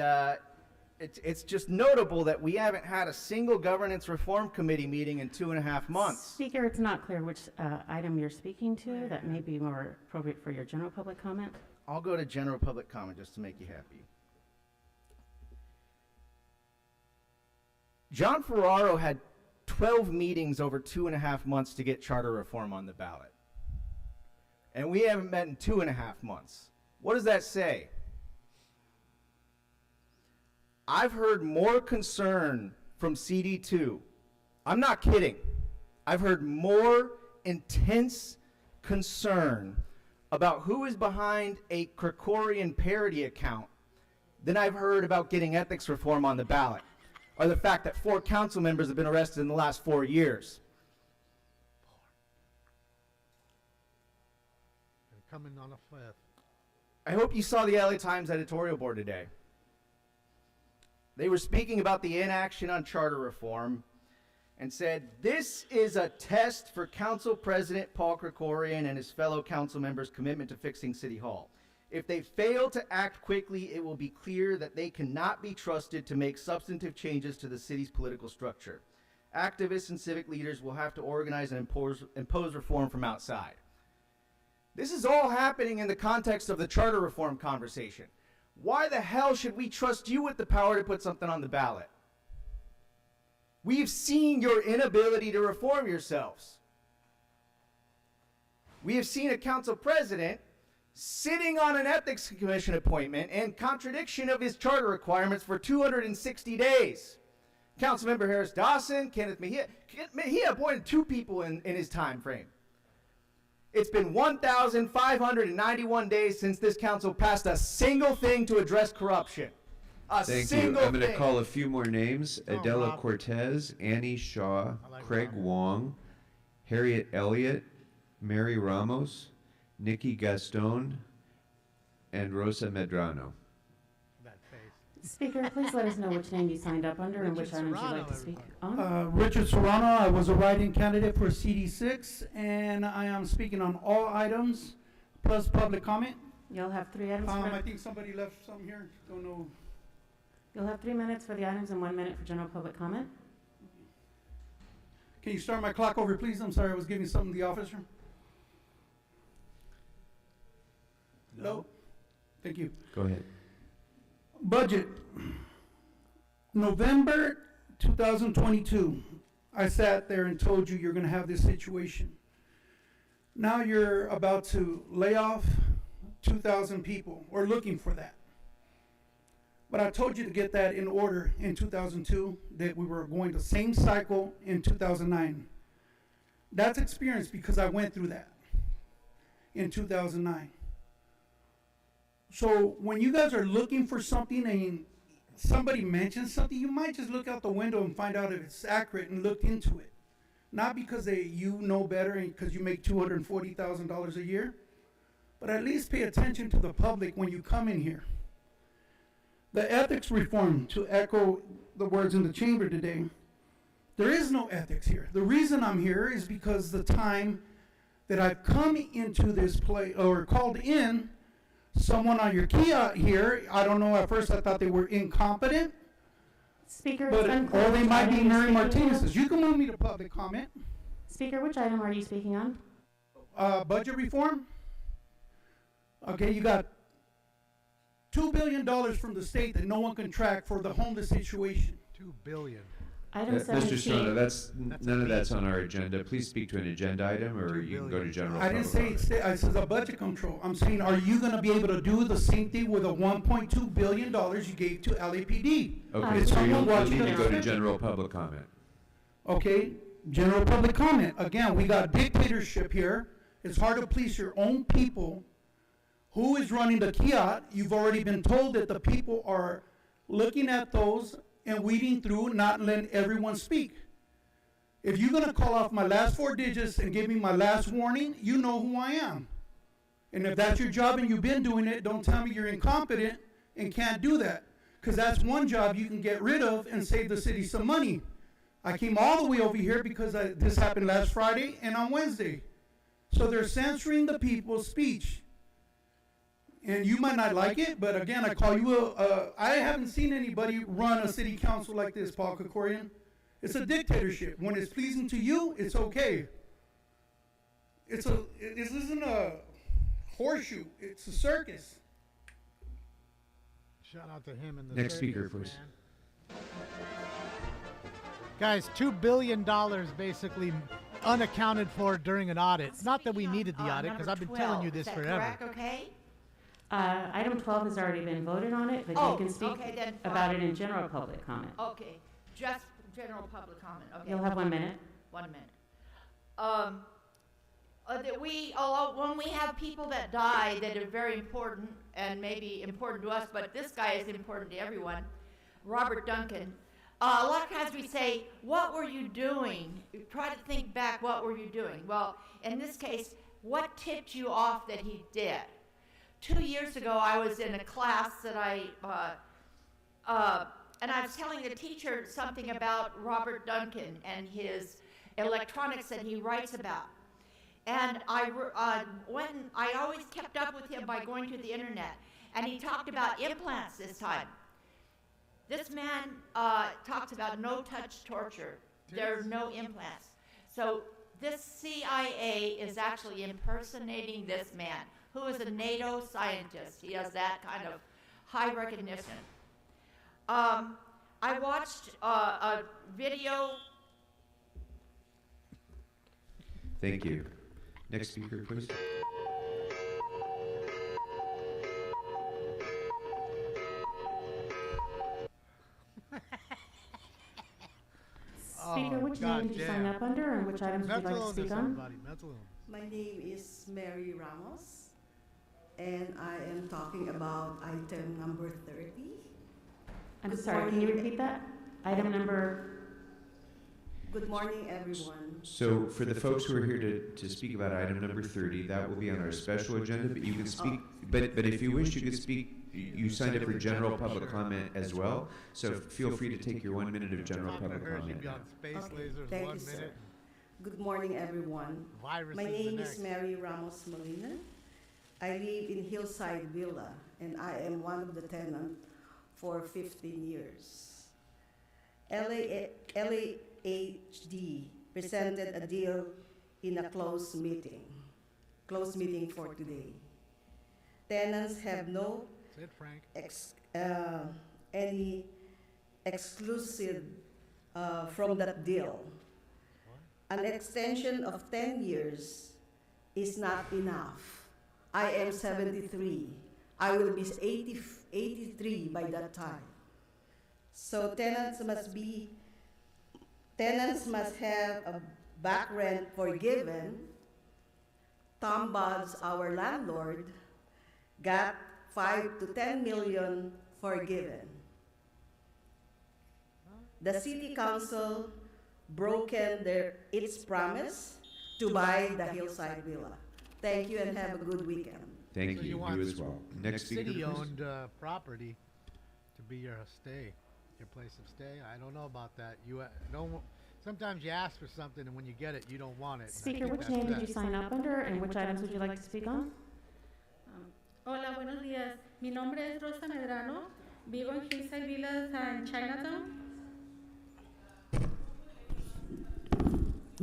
it's just notable that we haven't had a single governance reform committee meeting in 2.5 months. Speaker, it's not clear which item you're speaking to. That may be more appropriate for your general public comment. I'll go to general public comment just to make you happy. John Ferraro had 12 meetings over 2.5 months to get charter reform on the ballot. And we haven't met in 2.5 months. What does that say? I've heard more concern from CD2. I'm not kidding. I've heard more intense concern about who is behind a Krikorian parody account than I've heard about getting ethics reform on the ballot, or the fact that 4 council members have been arrested in the last 4 years. Coming on a fifth. I hope you saw the LA Times editorial board today. They were speaking about the inaction on charter reform and said, this is a test for Council President Paul Krikorian and his fellow council members' commitment to fixing City Hall. If they fail to act quickly, it will be clear that they cannot be trusted to make substantive changes to the city's political structure. Activists and civic leaders will have to organize and impose reform from outside. This is all happening in the context of the charter reform conversation. Why the hell should we trust you with the power to put something on the ballot? We've seen your inability to reform yourselves. We have seen a council president sitting on an ethics commission appointment in contradiction of his charter requirements for 260 days. Councilmember Harris Dawson, Kenneth Mejia, he appointed 2 people in his time frame. It's been 1,591 days since this council passed a single thing to address corruption. Thank you. I'm going to call a few more names. Adela Cortez, Annie Shaw, Craig Wong, Harriet Elliott, Mary Ramos, Nikki Gaston, and Rosa Medrano. Speaker, please let us know which name you signed up under and which items you'd like to speak on. Richard Serrano, I was a write-in candidate for CD6, and I am speaking on all items, plus public comment. You'll have 3 items. I think somebody left some here, don't know. You'll have 3 minutes for the items and 1 minute for general public comment. Can you start my clock over, please? I'm sorry, I was giving something to the officer. No. Thank you. Go ahead. Budget. November 2022, I sat there and told you you're going to have this situation. Now you're about to lay off 2,000 people, or looking for that. But I told you to get that in order in 2002, that we were going the same cycle in 2009. That's experience because I went through that in 2009. So when you guys are looking for something and somebody mentions something, you might just look out the window and find out if it's accurate and look into it. Not because you know better and because you make $240,000 a year, but at least pay attention to the public when you come in here. The ethics reform, to echo the words in the chamber today, there is no ethics here. The reason I'm here is because the time that I've come into this place or called in someone on your key out here, I don't know, at first I thought they were incompetent. Speaker, but, or they might be Mary Martinez's. You can move me to public comment. Speaker, which item are you speaking on? Budget reform. Okay, you got $2 billion from the state that no one can track for the homeless situation. $2 billion. Item Mr. Strano, none of that's on our agenda. Please speak to an agenda item, or you can go to general. I didn't say I said the budget control. I'm saying, are you going to be able to do the same thing with the $1.2 billion you gave to LAPD? Okay, so you'll need to go to general public comment. Okay, general public comment. Again, we got dictatorship here. It's hard to please your own people who is running the kiosk, you've already been told that the people are looking at those and weeding through, not letting everyone speak. If you're gonna call off my last 4 digits and give me my last warning, you know who I am. And if that's your job and you've been doing it, don't tell me you're incompetent and can't do that. Because that's one job you can get rid of and save the city some money. I came all the way over here because this happened last Friday and on Wednesday. So they're censoring the people's speech. And you might not like it, but again, I call you I haven't seen anybody run a city council like this, Paul Kokorian. It's a dictatorship. When it's pleasing to you, it's okay. This isn't a horseshoe, it's a circus. Shout out to him and the Next speaker, please. Guys, $2 billion basically unaccounted for during an audit. Not that we needed the audit, because I've been telling you this forever. Correct, okay? Item 12 has already been voted on it, but you can speak about it in general public comment. Okay, just general public comment, okay. You'll have 1 minute. 1 minute. When we have people that die that are very important and maybe important to us, but this guy is important to everyone, Robert Duncan. A lot of times we say, what were you doing? Try to think back, what were you doing? Well, in this case, what tipped you off that he did? 2 years ago, I was in a class that and I was telling the teacher something about Robert Duncan and his electronics that he writes about. And I always kept up with him by going to the internet. And he talked about implants this time. This man talks about no-touch torture. There are no implants. So this CIA is actually impersonating this man, who is a NATO scientist. He has that kind of high recognition. I watched a video. Thank you. Next speaker, please. Speaker, which name did you sign up under and which items would you like to speak on? My name is Mary Ramos, and I am talking about item number 30. I'm sorry, can you repeat that? Item number... Good morning, everyone. So for the folks who are here to speak about item number 30, that will be on our special agenda, but you can speak, but if you wish, you can speak, you signed up for general public comment as well, so feel free to take your 1 minute of general public comment. Thank you, sir. Good morning, everyone. My name is Mary Ramos Molina. I live in Hillside Villa, and I am one of the tenants for 15 years. LAHD presented a deal in a closed meeting for today. Tenants have no any exclusive from that deal. An extension of 10 years is not enough. I am 73. I will be 83 by that time. So tenants must have a back rent forgiven. Tom Buds, our landlord, got 5 to 10 million forgiven. The city council broken its promise to buy the Hillside Villa. Thank you and have a good weekend. Thank you as well. Next speaker, please. City-owned property to be your stay, your place of stay. I don't know about that. You don't. Sometimes you ask for something, and when you get it, you don't want it. Speaker, which name did you sign up under, and which items would you like to speak on? Hola, buenos días. Mi nombre es Rosa Medrano. Vivo en Hillside Villas en Chinatown.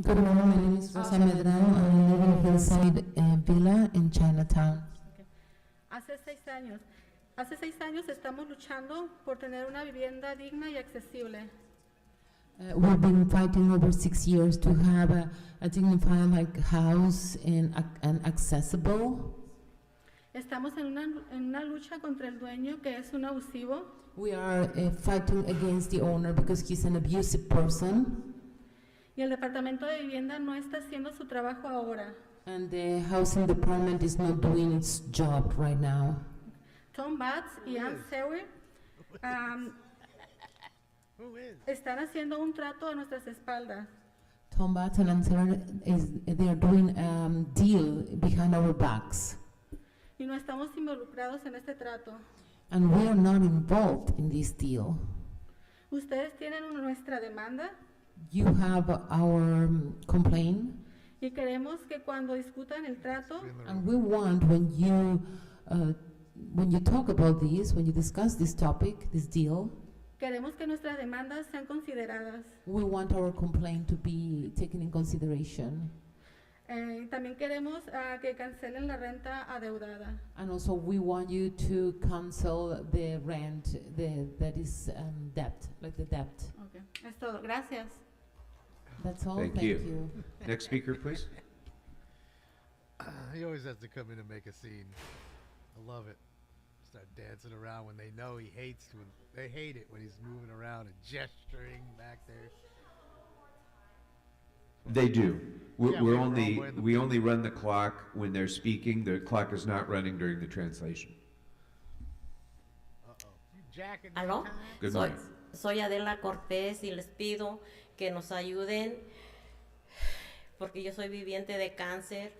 Good morning, my name is Rosa Medrano. I live in Hillside Villa in Chinatown. Hace 6 años. Hace 6 años estamos luchando por tener una vivienda digna y accesible. We've been fighting over 6 years to have a dignified house and accessible. Estamos en una lucha contra el dueño que es un abusivo. We are fighting against the owner because he's an abusive person. Y el Departamento de Vivienda no está haciendo su trabajo ahora. And the housing department is not doing its job right now. Tom Batts y Ann Sewer están haciendo un trato a nuestras espaldas. Tom Batts and Answer they are doing deal behind our backs. Y no estamos involucrados en este trato. And we are not involved in this deal. Ustedes tienen nuestra demanda You have our complaint, y queremos que cuando discutan el trato and we want when you talk about this, when you discuss this topic, this deal, queremos que nuestras demandas sean consideradas. we want our complaint to be taken in consideration. También queremos que cancelen la renta adeudada. And also we want you to cancel the rent that is debt, like the debt. Okay. Es todo. Gracias. That's all. Thank you. Next speaker, please. He always has to come in and make a scene. I love it. Start dancing around when they know he hates when they hate it when he's moving around and gesturing back there. They do. Yeah, We only run the clock when they're speaking. The clock is not running during the translation. ¿Aló? Good soy, morning. soy Adela Cortés y les pido que nos ayuden porque yo soy viviente de cáncer.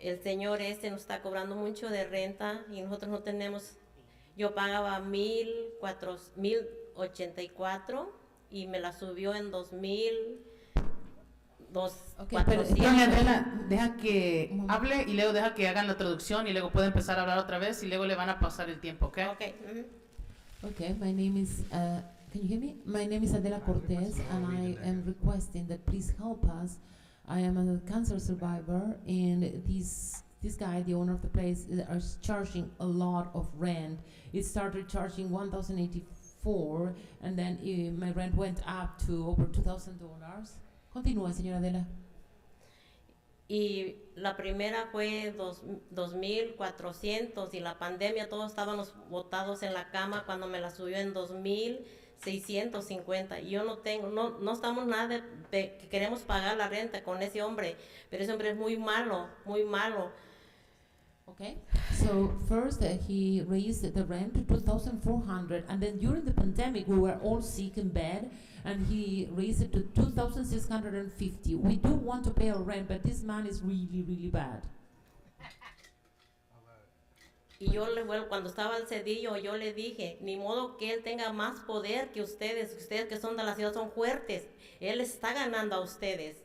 El señor nos está cobrando mucho de renta y nosotros no tenemos. Yo pagaba 1,084 y me la subió en 2,400. Pero doña Adela, deja que hable y luego deja que hagan la traducción y luego puede empezar a hablar otra vez y luego le van a pasar el tiempo, ¿ok? Okay, my name is, can you hear me? My name is Adela Cortez and I am requesting that please help us. I am a cancer survivor and this guy, the owner of the place, is charging a lot of rent. It started charging $1,084 and then my rent went up to over $2,000. Continúa, señora Adela. Y la primera fue 2,400 y la pandemia todos estábamos botados en la cama cuando me la subió en 2,650 y yo no estamos nada de que queremos pagar la renta con ese hombre, pero ese hombre es muy malo, muy malo. Okay, so first he raised the rent to $2,400 and then during the pandemic we were all sick in bed and he raised it to $2,650. We do want to pay our rent, but this man is really, really bad. Y yo cuando estaba al cedillo, yo le dije, ni modo que él tenga más poder que ustedes que son de la ciudad son fuertes, él está ganando a ustedes.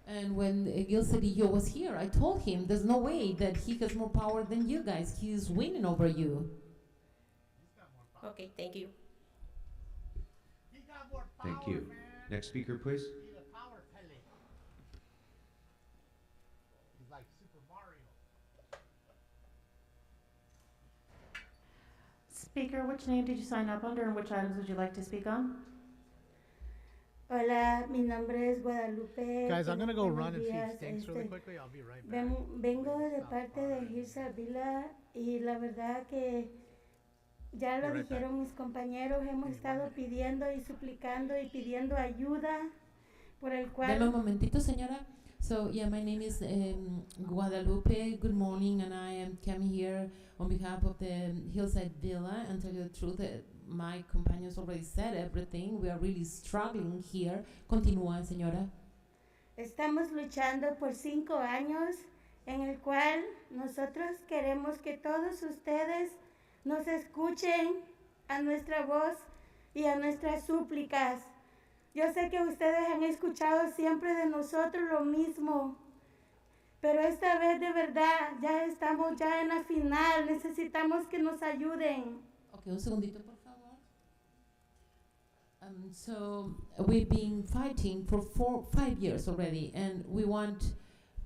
And when Gil Cedillo was here, I told him there's no way that he has more power than you guys. He is winning over you. Okay, thank you. Thank you. Next speaker, please. He's like Super Mario. Speaker, which name did you sign up under and which items would you like to speak on? Hola, mi nombre es Guadalupe. Guys, I'm going to go Buenos run and feed días. stinks really quickly. I'll be right back. Vengo de parte de Hilsa Vila y la verdad que ya lo dijeron mis compañeros, hemos estado pidiendo y suplicando y pidiendo ayuda por el cual... Deme un momentito, señora. So, yeah, my name is Guadalupe. Good morning, and I am coming here on behalf of the Hillside Villa and tell you the truth. My companions already said everything. We are really struggling here. Continúa, señora. Estamos luchando por 5 años en el cual nosotros queremos que todos ustedes nos escuchen a nuestra voz y a nuestras súplicas. Yo sé que ustedes han escuchado siempre de nosotros lo mismo, pero esta vez de verdad ya estamos ya en la final, necesitamos que nos ayuden. Okay, un segundito, por favor. So we've been fighting for 5 years already, and we want,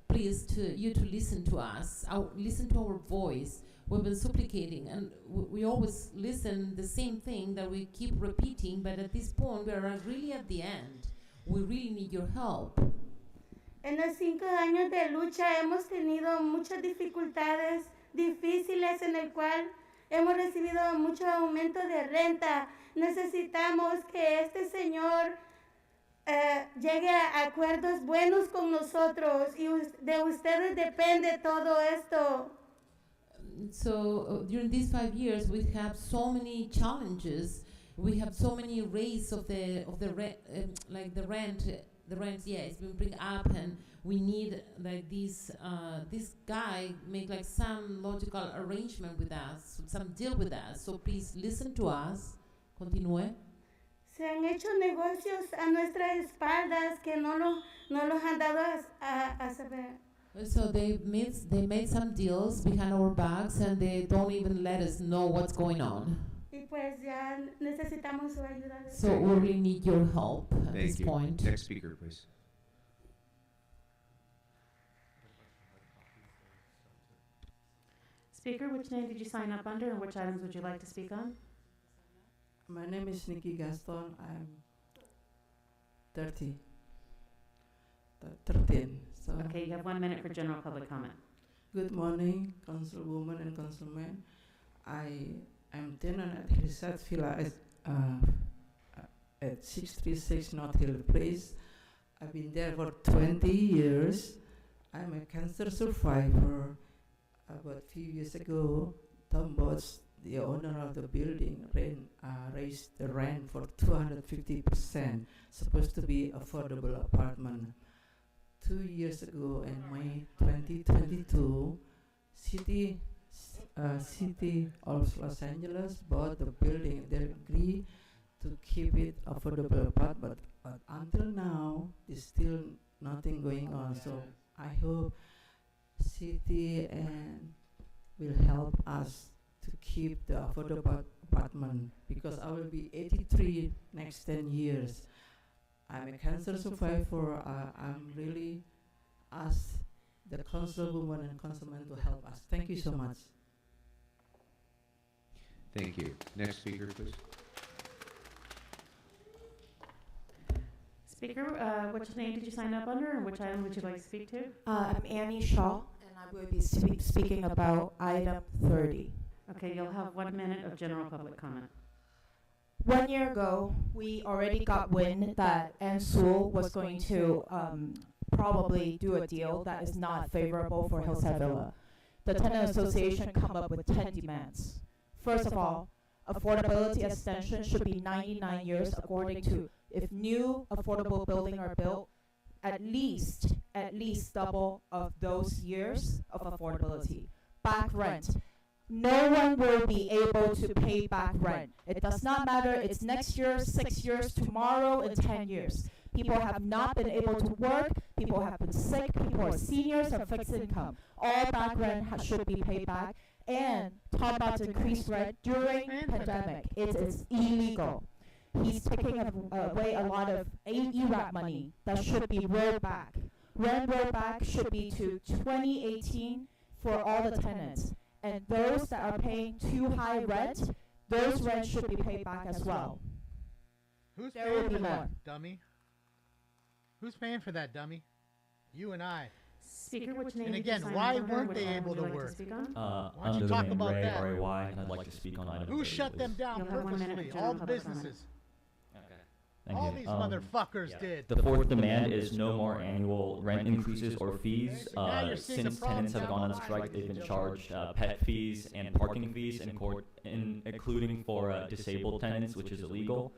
please, you to listen to us, listen to our voice. We've been supplicating, and we always listen the same thing that we keep repeating, but at this point, we are really at the end. We really need your help. En los 5 años de lucha hemos tenido muchas dificultades difíciles en el cual hemos recibido mucho aumento de renta. Necesitamos que este señor llegue a acuerdos buenos con nosotros y de ustedes depende todo esto. So during these 5 years, we have so many challenges. We have so many raise of the rent, like the rent. The rent, yeah, it's been bring up, and we need like this guy make like some logical arrangement with us, some deal with us. So please listen to us. Continúe. Se han hecho negocios a nuestras espaldas que no los han dado a saber. So they made some deals behind our backs, and they don't even let us know what's going on. Y pues ya necesitamos su ayuda. So we really need your help at Thank this you. point. Next speaker, please. Speaker, which name did you sign up under, and which items would you like to speak on? My name is Nikki Gaston. I'm 13. So Okay, you have 1 minute for general public comment. Good morning, Councilwoman and Councilman. I'm tenant at Hillside Villa at 636 North Hill Place. I've been there for 20 years. I'm a cancer survivor. About a few years ago, Tom Botts, the owner of the building, raised the rent for 250%, supposed to be affordable apartment. 2 years ago, in May 2022, City of Los Angeles bought the building. They agreed to keep it affordable apartment, but until now, there's still nothing going on. So I hope City and will help us to keep the affordable apartment, because I will be 83 next 10 years. I'm a cancer survivor. I'm really ask the councilwoman and councilman to help us. Thank you so much. Thank you. Next speaker, please. Speaker, which name did you sign up under, and which item would you like to speak to? I'm Annie Shaw, and I will be speaking about item 30. Okay, you'll have 1 minute of general public comment. 1 year ago, we already got wind that Ansul was going to probably do a deal that is not favorable for Hillside Villa. The tenant association come up with 10 demands. First of all, affordability extension should be 99 years according to, if new affordable buildings are built, at least double of those years of affordability. Back rent. No one will be able to pay back rent. It does not matter, it's next year, 6 years, tomorrow, and 10 years. People have not been able to work, people have been sick, people are seniors or fixed income. All back rent should be paid back. And talk about increased rent during pandemic. It is illegal. He's taking away a lot of ERAP money that should be rolled back. Rent rollback should be to 2018 for all the tenants. And those that are paying too high rent, those rents should be paid back as well. Who's There paying will for be that, more. dummy? Who's paying for that, dummy? You and I. Speaker, which name And did you again, sign why up under, weren't which they item able would you to like work? speak on? Why don't Under you the talk name about Ray, that? R-A-Y, I'd like to speak on item Who 30, shut them please. down You'll have 1 minute purposely? for All general the public comment. businesses. Thank All you. these motherfuckers did. The fourth demand is no more annual rent increases or fees. Now you're seeing the Since problem tenants have down gone the on line. strike, they've been charged pet fees and parking fees, including for disabled tenants, which is illegal.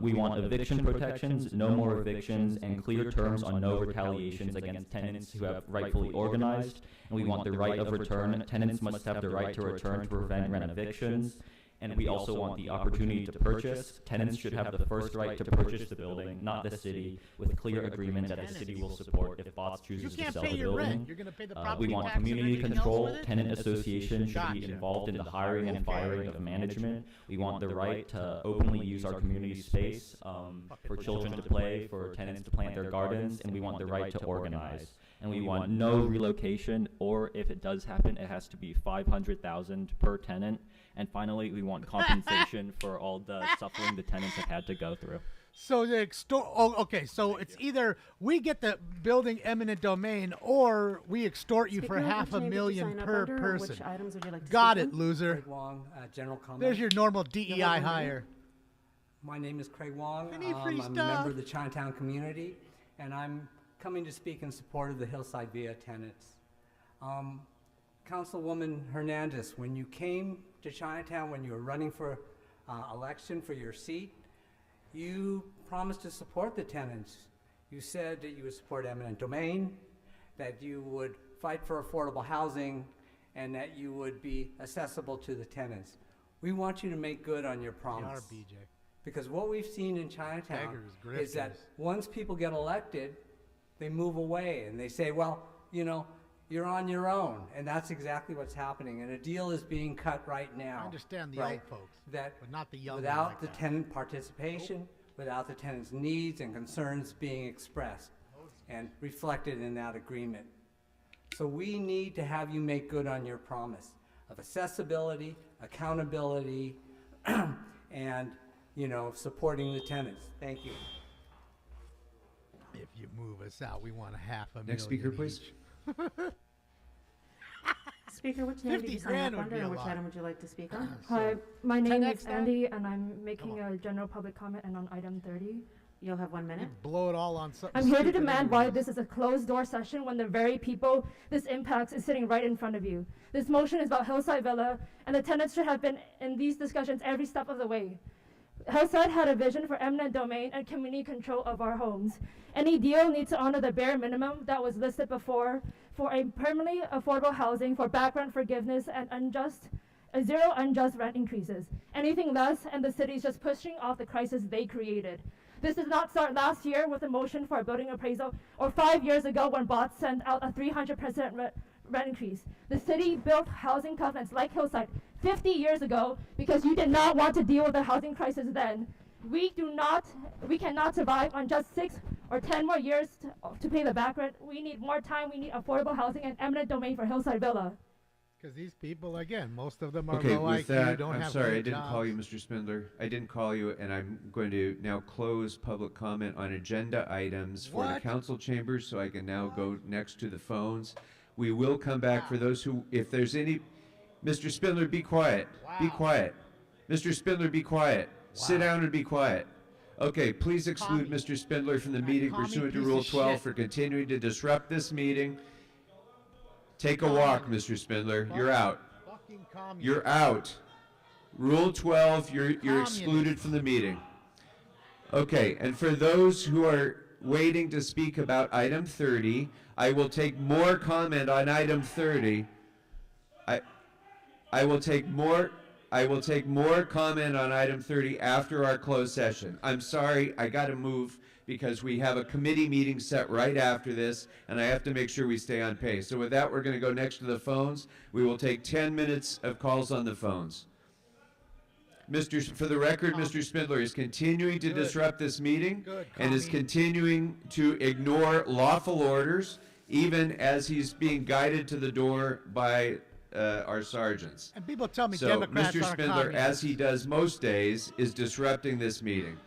We want eviction protections, no more evictions, and clear terms on no retaliations against tenants who have rightfully organized. And we want the right of return. Tenants must have the right to return to prevent rent evictions. And we also want the opportunity to purchase. Tenants should have the first right to purchase the building, not the city, with clear agreement that the city will support if Botts chooses to sell the building. You're gonna pay the property We want tax and community everything else control. with it? Tenant associations should be Gotcha. involved in the hiring and firing of management. We want the right to openly use our community space for children to play, for tenants to plant their gardens, and we want the right to organize. And we want no relocation, or if it does happen, it has to be $500,000 per tenant. And finally, we want compensation for all the suffering the tenants have had to go through. So okay. So it's either we get the building eminent domain, or we extort you for Speaker, half which a name did you million sign up per under, or person. which items would you like to Got speak it, on? loser. Greg Wong, general comment. There's your normal You'll DEI have 1 minute. hire. My name is Craig Wong. Any free I'm a stuff? member of the Chinatown community, and I'm coming to speak in support of the Hillside Via tenants. Councilwoman Hernandez, when you came to Chinatown, when you were running for election for your seat, you promised to support the tenants. You said that you would support eminent domain, that you would fight for affordable housing, and that you would be accessible to the tenants. We want you to make good on your promise. BJ. Because what we've seen in Chinatown Beggars, is that grifters. once people get elected, they move away and they say, well, you know, you're on your own. And that's exactly what's happening. And a deal is being cut right now. I understand the right, old folks, that but not the young ones without like the that. tenant participation, without the tenant's needs and concerns being expressed and reflected in that agreement. So we need to have you make good on your promise of accessibility, accountability, and, you know, supporting the tenants. Thank you. If you move us out, we want $500,000. Next speaker, please. Speaker, which name did 50 you sign grand up would under be a and which lot. item would you like to speak on? Hi, my name is 10X that? Andy, and I'm making a general public comment and on item 30. You'll have 1 minute. Blow it all on something I'm here to stupid demand why anyways. this is a closed-door session when the very people this impacts is sitting right in front of you. This motion is about Hillside Villa, and the tenants should have been in these discussions every step of the way. Hillside had a vision for eminent domain and community control of our homes. Any deal needs to honor the bare minimum that was listed before for a permanently affordable housing, for back rent forgiveness, and zero unjust rent increases. Anything less, and the city is just pushing off the crisis they created. This did not start last year with a motion for a building appraisal, or 5 years ago when BOTS sent out a 300% rent increase. The city built housing covenants like Hillside 50 years ago because you did not want to deal with the housing crisis then. We cannot survive on just 6 or 10 more years to pay the back rent. We need more time. We need affordable housing and eminent domain for Hillside Villa. Because these people, again, most of them are Okay, low with IQ, that, don't I'm have sorry, I great didn't call jobs. you, Mr. Spindler. I didn't call you, and I'm going to now close public comment on agenda items for the What? council chambers, so I can now go next to the phones. We will come back for those who, if there's any, Mr. Spindler, be quiet. Be quiet. Mr. Spindler, be quiet. Sit down and be quiet. Okay, please exclude Mr. Spindler from the meeting pursuant to piece Rule of 12 shit. for continuing to disrupt this meeting. Take a walk, Mr. Spindler. You're out. Fucking communist. You're out. Rule 12, you're Communist. excluded from the meeting. Okay, and for those who are waiting to speak about item 30, I will take more comment on item 30. I will take more comment on item 30 after our closed session. I'm sorry, I got to move because we have a committee meeting set right after this, and I have to make sure we stay on pace. So with that, we're going to go next to the phones. We will take 10 minutes of calls on the phones. For the record, Mr. Spindler is continuing to disrupt this meeting and is continuing to ignore lawful orders, even as he's being guided to the door by our sergeants. And people tell me So Democrats Mr. aren't Spindler, communists. as he does most days, is disrupting this meeting.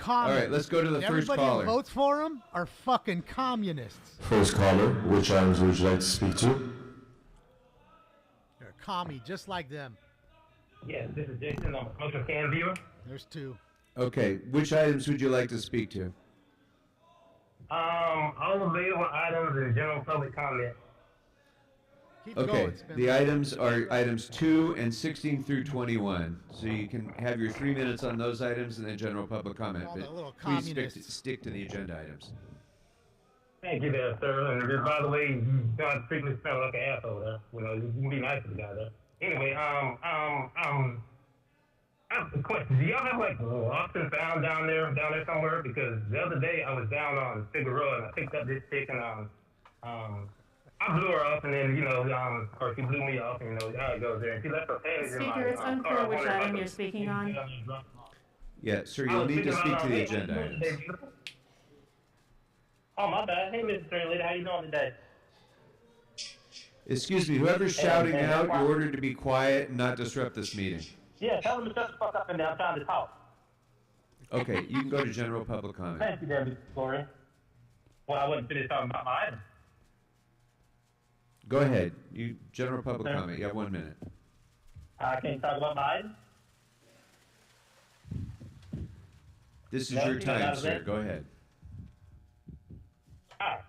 All right, let's go to the first Everybody caller. who votes for him are fucking communists. First caller, which items would you like to speak to? They're a commie, just like them. Yes, this is Jason. I'm a commercial cam viewer. There's two. Okay, which items would you like to speak to? All available items and general public comment. Okay, the items are items 2 and 16 through 21. So you can have your 3 minutes on those items and then general public comment. All But the little please communists. stick to the agenda items. Thank you there, sir. And just by the way, you don't frequently smell like an asshole there. You know, you can be nice to the guy there. Anyway, I have a question. Do y'all have like lost and found down there somewhere? Because the other day I was down on Figueroa and I picked up this chick and I blew her off and then or she blew me off and how it goes there. And she left her panties in my Speaker, it's car. unclear I which wondered if I item could- you're speaking on. Yeah, sir, I you'll was need to speaking speak to on, the hey, agenda hey, items. hey, oh, my bad. Hey, Mr. Train Leader, how you doing today? Excuse me, whoever's shouting out, you're ordered to be quiet and not disrupt this meeting. Yeah, tell them to shut the fuck up and I'm trying to talk. Okay, you can go to general public comment. Thank you there, Mr. Corey. Well, I wasn't finished talking about my item. Go ahead. General public Sir? comment. You have 1 minute. I can't talk about my item. This is your time, sir. Go ahead.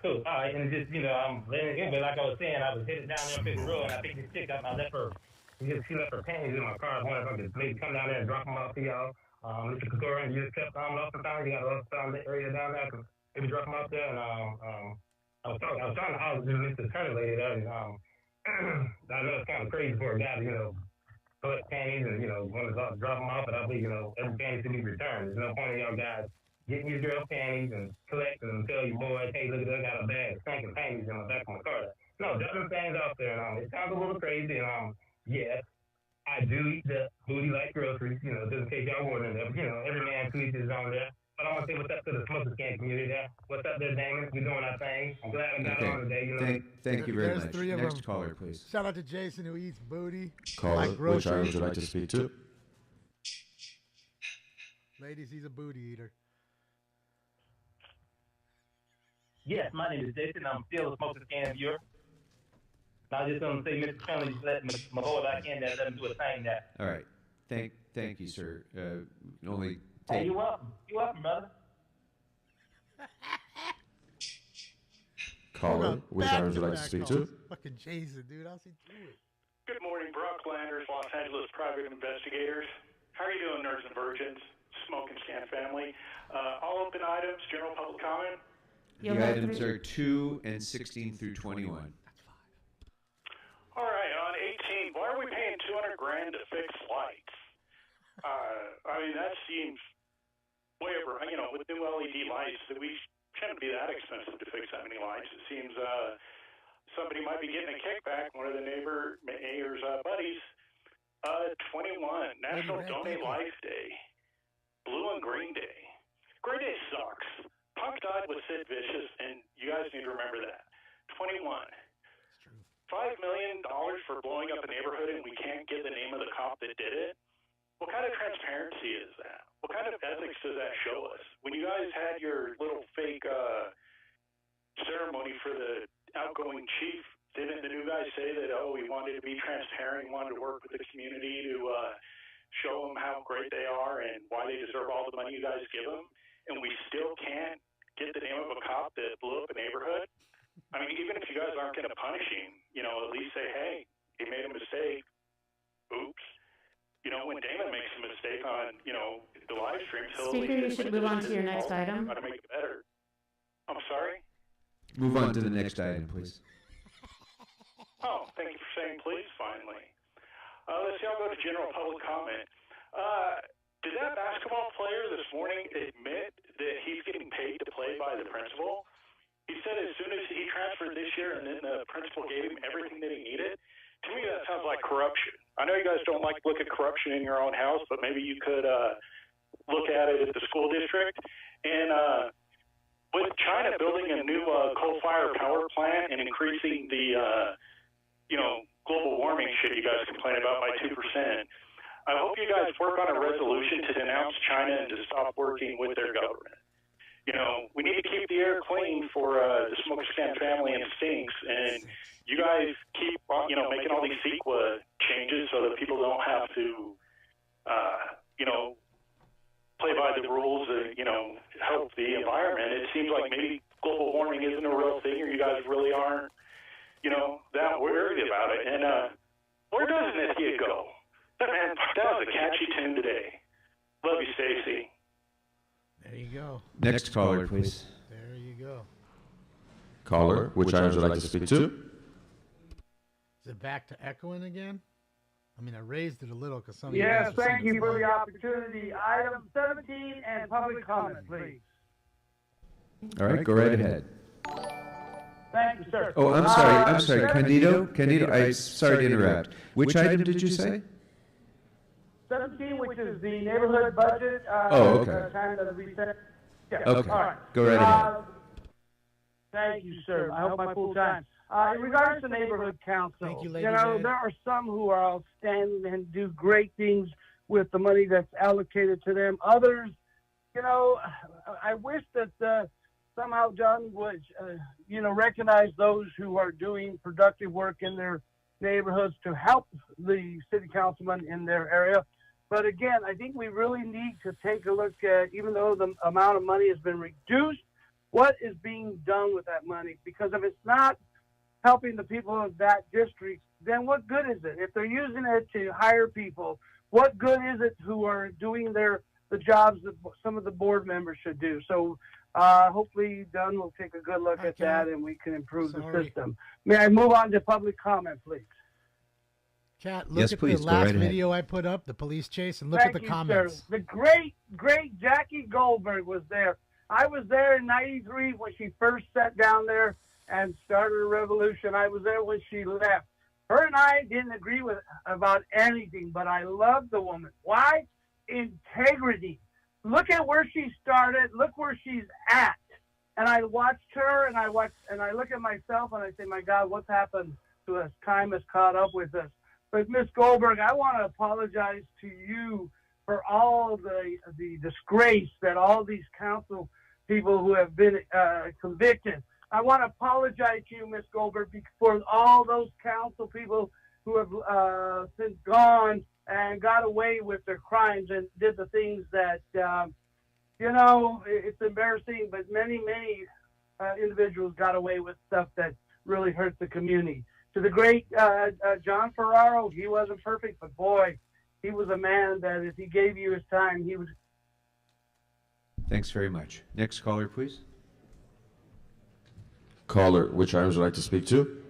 Cool. All right, and just, I'm letting it in, but like I was saying, I was headed down there on Figueroa, and I picked this chick up, and I left her, she left her panties in my car. I wanted to maybe come down there and drop them off to y'all. Mr. Couture, and you just kept on off sometimes. You got to found the area down there. I could maybe drop them out there, and I was trying to holler to Mr. Attorney lady there, and I know it's kind of crazy for a guy to, collect panties and, want to drop them off, but I believe, every panty should be returned. There's no point in y'all guys getting your girl panties and collecting them and tell your boys, hey, look at that, I got a bag of stinking panties in the back of my car. No, drop them things out there, and it sounds a little crazy, and yes, I do eat the booty like groceries, just in case y'all wondering that. But, every man to each his own there. But I want to say what's up to the smoker scan community there. What's up there, Damon? We're doing our thing. I'm glad I got on today. Thank you very much. Three of Next them. caller, please. Shout out to Jason who eats booty. Caller, like which item groceries. would you like to speak to? Ladies, he's a booty eater. Yes, my name is Jason. I'm still a smoker scan viewer. I just want to say, Mr. Tony, just let my boy back in there, let him do a thing there. All right. Thank you, sir. Only Hey, you're welcome. You're welcome, brother. Caller, which item would you like to speak to? Fucking Jason, dude. I'll see through it. Good morning, Brock Landers, Los Angeles Private Investigators. How are you doing, nerds and virgins? Smoke and Scan family. All open items, general public comment. the items are 2 and 16 through 21. All right, on 18, why are we paying $200 grand to fix lights? I mean, that seems way over, with new LED lights, we shouldn't be that expensive to fix that many lights. It seems somebody might be getting a kickback, one of the mayor's buddies. 21, National Donate Life Day, Blue and Green Day. Green Day sucks. Punk died with Sid Vicious, and you guys need to remember that. 21. $5 million for blowing up a neighborhood and we can't get the name of the cop that did it? What kind of transparency is that? What kind of ethics does that show us? When you guys had your little fake ceremony for the outgoing chief, didn't the new guys say that, he wanted to be transparent, he wanted to work with the community to show them how great they are and why they deserve all the money you guys give them? And we still can't get the name of a cop that blew up a neighborhood? I mean, even if you guys aren't going to punish him, at least say, hey, he made a mistake. Oops. When Damon makes a mistake on, the live streams, he'll Speaker, you should move on to your next item. How to make it better. I'm sorry? Move on to the next item, please. Oh, thank you for saying please, finally. Let's see, I'll go to general public comment. Did that basketball player this morning admit that he's getting paid to play by the principal? He said as soon as he transferred this year and then the principal gave him everything that he needed. To me, that sounds like corruption. I know you guys don't like to look at corruption in your own house, but maybe you could look at it at the school district. And with China building a new coal-fired power plant and increasing the, global warming shit you guys complain about by 2%, I hope you guys work on a resolution to denounce China and to stop working with their government. We need to keep the air clean for the Smoker Scan family and Stinks, and you guys keep, making all these CEQA changes so that people don't have to, play by the rules and, help the environment. It seems like maybe global warming isn't a real thing, or you guys really aren't, that worried about it. And where does Nithya go? That was a catchy tune today. Love you, Stacy. There you go. Next caller, please. There you go. Caller, which item would you like to speak to? Is it back to echoing again? I mean, I raised it a little because some of Yes, you guys thank you for the opportunity. Item 17 and public comment, please. All right, go right ahead. Thank you, sir. Oh, I'm sorry. Candido, sorry to interrupt. Which item did you say? 17, which is the neighborhood budget. Okay. Kind of reset. Yeah. Okay. All right. Go right ahead. Thank you, sir. I hope my full time. In regards to neighborhood council, Thank you, Lady there Red. are some who are outstanding and do great things with the money that's allocated to them. Others, I wish that somehow John would, recognize those who are doing productive work in their neighborhoods to help the city councilman in their area. But again, I think we really need to take a look at, even though the amount of money has been reduced, what is being done with that money? Because if it's not helping the people of that district, then what good is it? If they're using it to hire people, what good is it who are doing the jobs that some of the board members should do? So hopefully Dunn will take a good look at that and we can improve the system. May I move on to public comment, please? Cat, look at the last video I put up, the police chase, and look at the comments. Sir. The great Jackie Goldberg was there. I was there in '93 when she first sat down there and started a revolution. I was there when she left. Her and I didn't agree about anything, but I loved the woman. Why? Integrity. Look at where she started. Look where she's at. And I watched her, and I look at myself, and I say, my God, what's happened to us? Time has caught up with us. But Ms. Goldberg, I want to apologize to you for all the disgrace that all these council people who have been convicted. I want to apologize to you, Ms. Goldberg, for all those council people who have since gone and got away with their crimes and did the things that, it's embarrassing, but many individuals got away with stuff that really hurt the community. To the great John Ferraro, he wasn't perfect, but boy, he was a man that if he gave you his time, he would. Thanks very much. Next caller, please. Caller, which items would you like to speak to?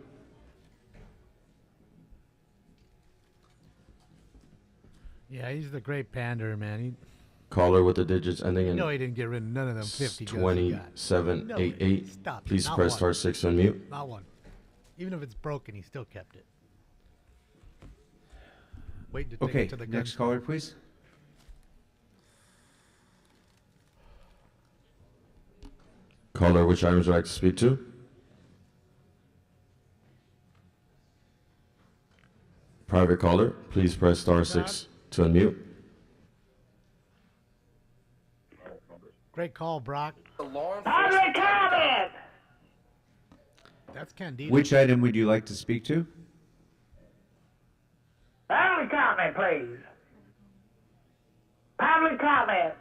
Yeah, he's the great pander, man. Caller with the digits ending in. No, he didn't get rid of none of them 50 guns. 2788. Stop. Please Not press one. *6 to unmute. Not one. Even if it's broken, he still kept it. Wait to take it to the gun. Next caller, please. Caller, which items would you like to speak to? Private caller, please press *6 to unmute. Great call, Brock. Public comment! That's Candido. Which item would you like to speak to? Public comment, please. Public comment.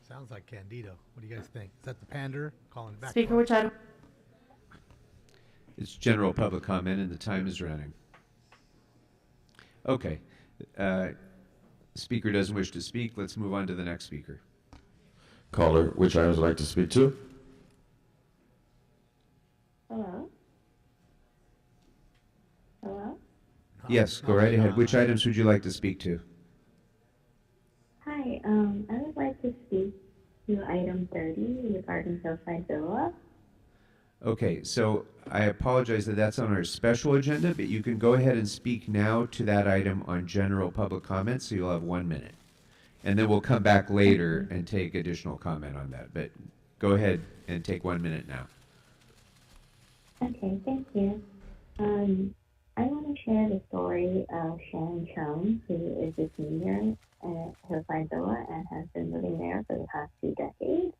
Sounds like Candido. What do you guys think? Is that the pander calling back? Speaker, which item? It's general public comment, and the time is running. Okay. Speaker doesn't wish to speak. Let's move on to the next speaker. Caller, which items would you like to speak to? Hello? Hello? Yes, go right ahead. Which items would you like to speak to? Hi, I would like to speak to item 30 regarding Hillside Villa. Okay, so I apologize that that's on our special agenda, but you can go ahead and speak now to that item on general public comment, so you'll have 1 minute. And then we'll come back later and take additional comment on that. But go ahead and take 1 minute now. Okay, thank you. I want to share the story of Sharon Chung, who is a senior at Hillside Villa and has been living there for the past 2 decades.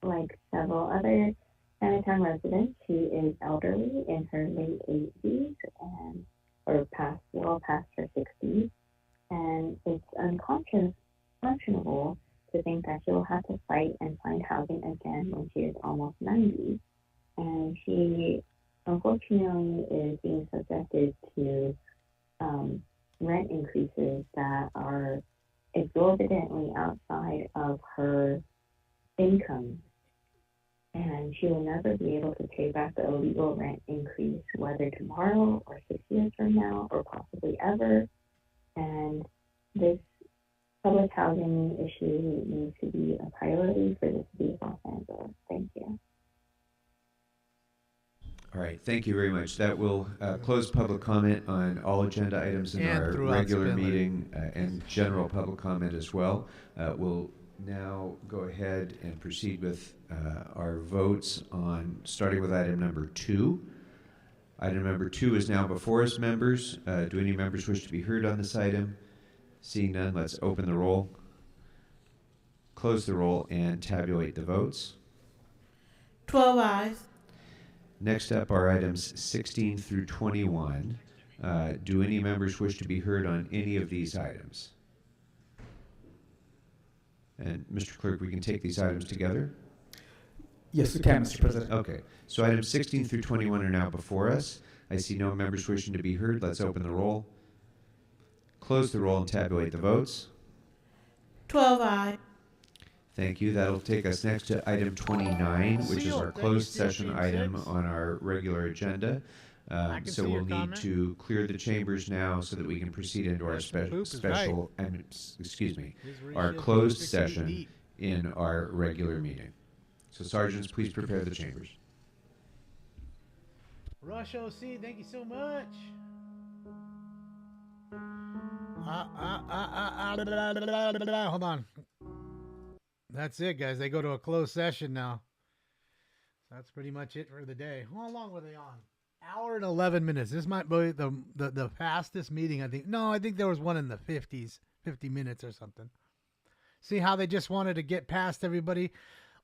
Like several other Chinatown residents, she is elderly in her late 80s or past her 60s, and it's unconscionable to think that she will have to fight and find housing again when she is almost 90. And she unfortunately is being subjected to rent increases that are exorbitantly outside of her income. And she will never be able to pay back the illegal rent increase, whether tomorrow or 6 years from now or possibly ever. And this public housing issue needs to be a priority for the city of Los Angeles. Thank you. All right, thank you very much. That will close public comment on all agenda items in our regular meeting and general public comment as well. We'll now go ahead and proceed with our votes on starting with item number 2. Item number 2 is now before us, members. Do any members wish to be heard on this item? Seeing none, let's open the roll, close the roll, and tabulate the votes. 12 ayes. Next up are items 16 through 21. Do any members wish to be heard on any of these items? And Mr. Clerk, we can take these items together? Yes, we can, Mr. President. Okay. So items 16 through 21 are now before us. I see no members wishing to be heard. Let's open the roll, close the roll, and tabulate the votes. 12 ayes. Thank you. That'll take us next to item 29, which is our closed session item on our regular agenda. So we'll need to clear the chambers now so that we can proceed into our our closed session in our regular meeting. So sergeants, please prepare the chambers. Rush OC, thank you so much. Hold on. That's it, guys. They go to a closed session now. That's pretty much it for the day. How long were they on? Hour and 11 minutes. This might be the fastest meeting, I think. No, I think there was one in the 50s, 50 minutes or something. See how they just wanted to get past everybody?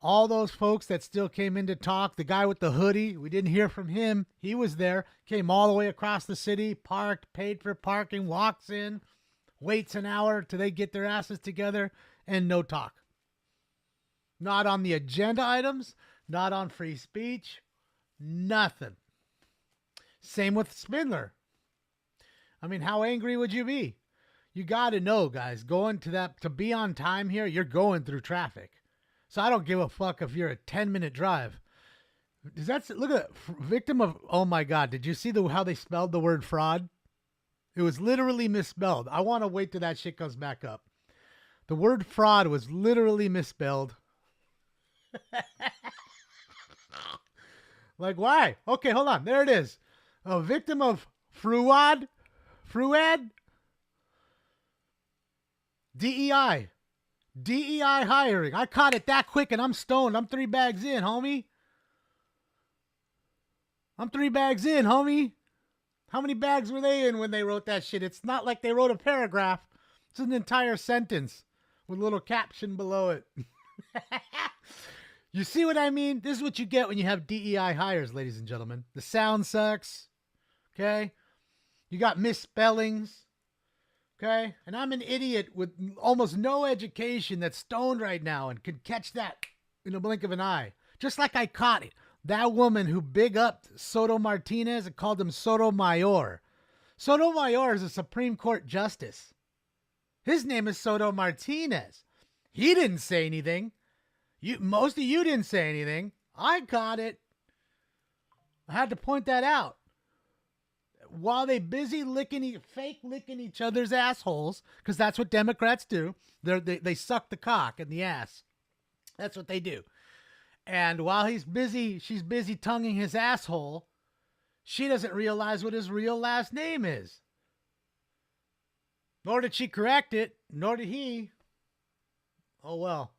All those folks that still came in to talk. The guy with the hoodie, we didn't hear from him. He was there, came all the way across the city, parked, paid for parking, walks in, waits an hour till they get their asses together, and no talk. Not on the agenda items, not on free speech, nothing. Same with Spindler. I mean, how angry would you be? You got to know, guys, going to be on time here, you're going through traffic. So I don't give a fuck if you're a 10-minute drive. Look at that victim of, oh my God, did you see how they spelled the word fraud? It was literally misspelled. I want to wait till that shit comes back up. The word fraud was literally misspelled. Like, why? Okay, hold on. There it is. A victim of fraud. DEI. DEI hiring. I caught it that quick and I'm stoned. I'm 3 bags in, homie. I'm 3 bags in, homie. How many bags were they in when they wrote that shit? It's not like they wrote a paragraph. It's an entire sentence with a little caption below it. You see what I mean? This is what you get when you have DEI hires, ladies and gentlemen. The sound sucks. Okay? You got misspellings. Okay? And I'm an idiot with almost no education that's stoned right now and could catch that in a blink of an eye. Just like I caught it. That woman who big upped Soto Martinez and called him Sotomayor. Sotomayor is a Supreme Court justice. His name is Soto Martinez. He didn't say anything. Most of you didn't say anything. I caught it. I had to point that out. While they busy fake licking each other's assholes, because that's what Democrats do. They suck the cock in the ass. That's what they do. And while she's busy tonguing his asshole, she doesn't realize what his real last name is. Nor did she correct it, nor did he. Oh well.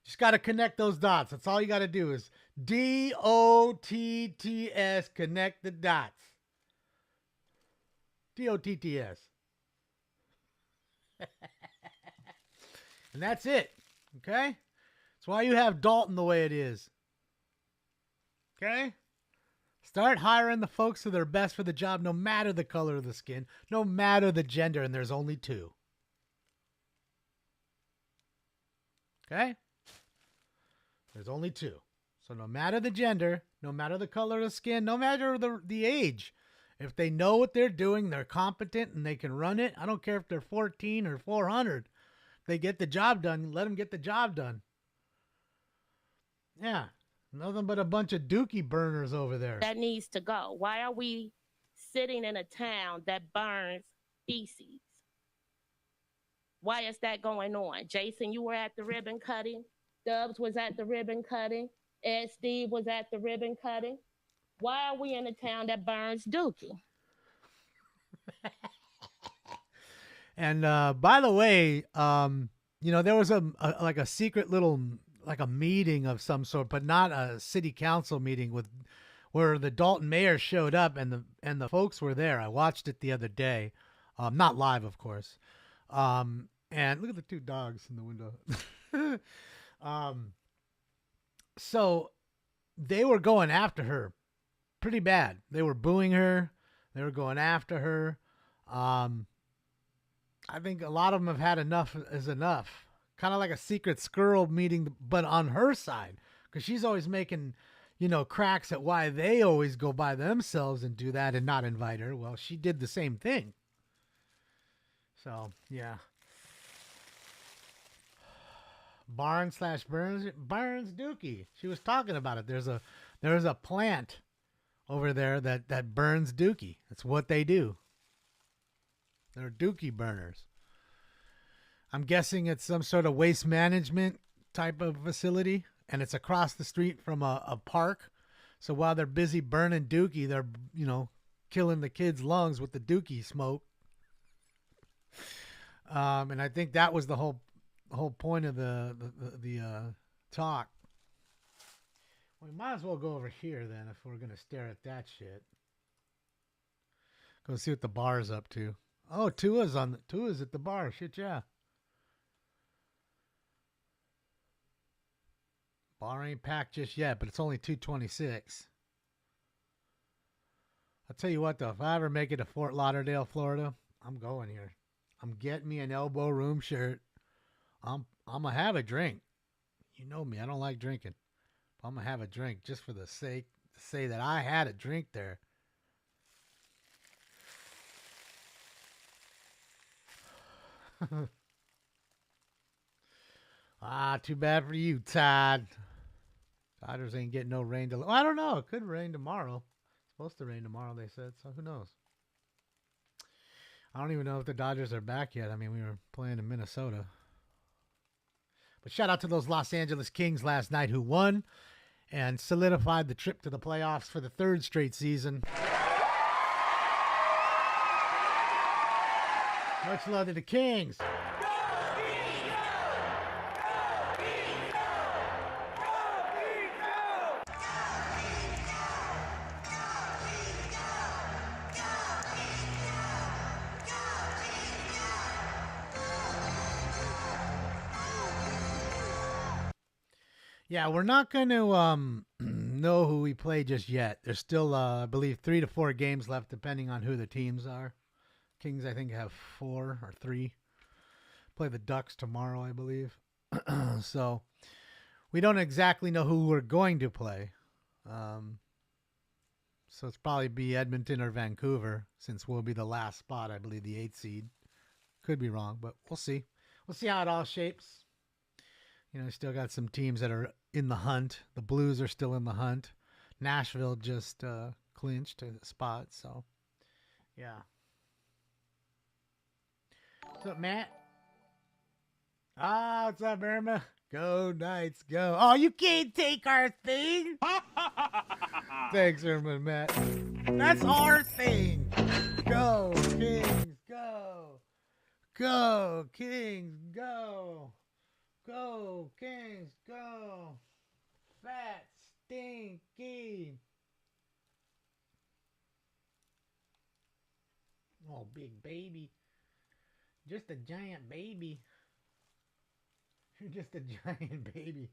Just got to connect those dots. That's all you got to do is DOTTS, connect the dots. DOTTS. And that's it. Okay? That's why you have Dalton the way it is. Okay? Start hiring the folks who are best for the job, no matter the color of the skin, no matter the gender, and there's only 2. Okay? There's only 2. So no matter the gender, no matter the color of the skin, no matter the age, if they know what they're doing, they're competent, and they can run it, I don't care if they're 14 or 400. They get the job done, let them get the job done. Yeah. Nothing but a bunch of dookie burners over there. That needs to go. Why are we sitting in a town that burns feces? Why is that going on? Jason, you were at the ribbon cutting. Dubs was at the ribbon cutting. Ed Steve was at the ribbon cutting. Why are we in a town that burns dookie? And by the way, there was a secret little like a meeting of some sort, but not a city council meeting where the Dalton mayor showed up and the folks were there. I watched it the other day, not live, of course. And look at the 2 dogs in the window. So they were going after her pretty bad. They were booing her. They were going after her. I think a lot of them have had enough is enough. Kind of like a secret squirrel meeting, but on her side. Because she's always making, cracks at why they always go by themselves and do that and not invite her. Well, she did the same thing. So, yeah. Barnes/Burns Dookie. She was talking about it. There's a plant over there that burns Dookie. That's what they do. They're Dookie burners. I'm guessing it's some sort of waste management type of facility, and it's across the street from a park. So while they're busy burning Dookie, they're, killing the kids' lungs with the Dookie smoke. And I think that was the whole point of the talk. We might as well go over here then if we're going to stare at that shit. Go see what the bar's up to. Oh, Tua's at the bar. Shit, yeah. Bar ain't packed just yet, but it's only 2:26. I'll tell you what, though. If I ever make it to Fort Lauderdale, Florida, I'm going here. I'm getting me an elbow room shirt. I'm going to have a drink. You know me. I don't like drinking. But I'm going to have a drink just for the sake to say that I had a drink there. Too bad for you, Todd. Dodgers ain't getting no rain. Well, I don't know. It could rain tomorrow. It's supposed to rain tomorrow, they said. So who knows? I don't even know if the Dodgers are back yet. I mean, we were playing in Minnesota. But shout out to those Los Angeles Kings last night who won and solidified the trip to the playoffs for the third straight season. Much love to the Kings. Yeah, we're not going to know who we play just yet. There's still, I believe, 3 to 4 games left, depending on who the teams are. Kings, I think, have 4 or 3. Play the Ducks tomorrow, I believe. So we don't exactly know who we're going to play. So it's probably be Edmonton or Vancouver, since we'll be the last spot, I believe, the 8th seed. Could be wrong, but we'll see. We'll see how it all shapes. Still got some teams that are in the hunt. The Blues are still in the hunt. Nashville just clinched a spot, so yeah. What's up, Matt? What's up, Irma? Go Knights, go. Oh, you can't take our thing? Thanks, Irma and Matt. That's our thing. Go, Kings, go. Go, Kings, go. Go, Kings, go. Fat, stinky. Oh, big baby. Just a giant baby. You're just a giant baby.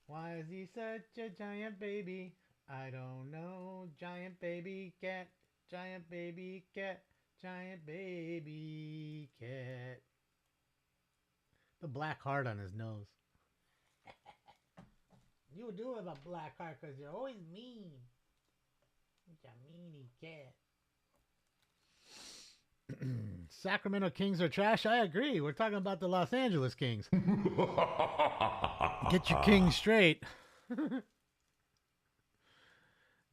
Why is he such a giant baby? I don't know. Giant baby cat. Giant baby cat. Giant baby cat. The black heart on his nose. You do have a black heart because you're always mean. You're a meanie cat. Sacramento Kings are trash. I agree. We're talking about the Los Angeles Kings. Get your Kings straight.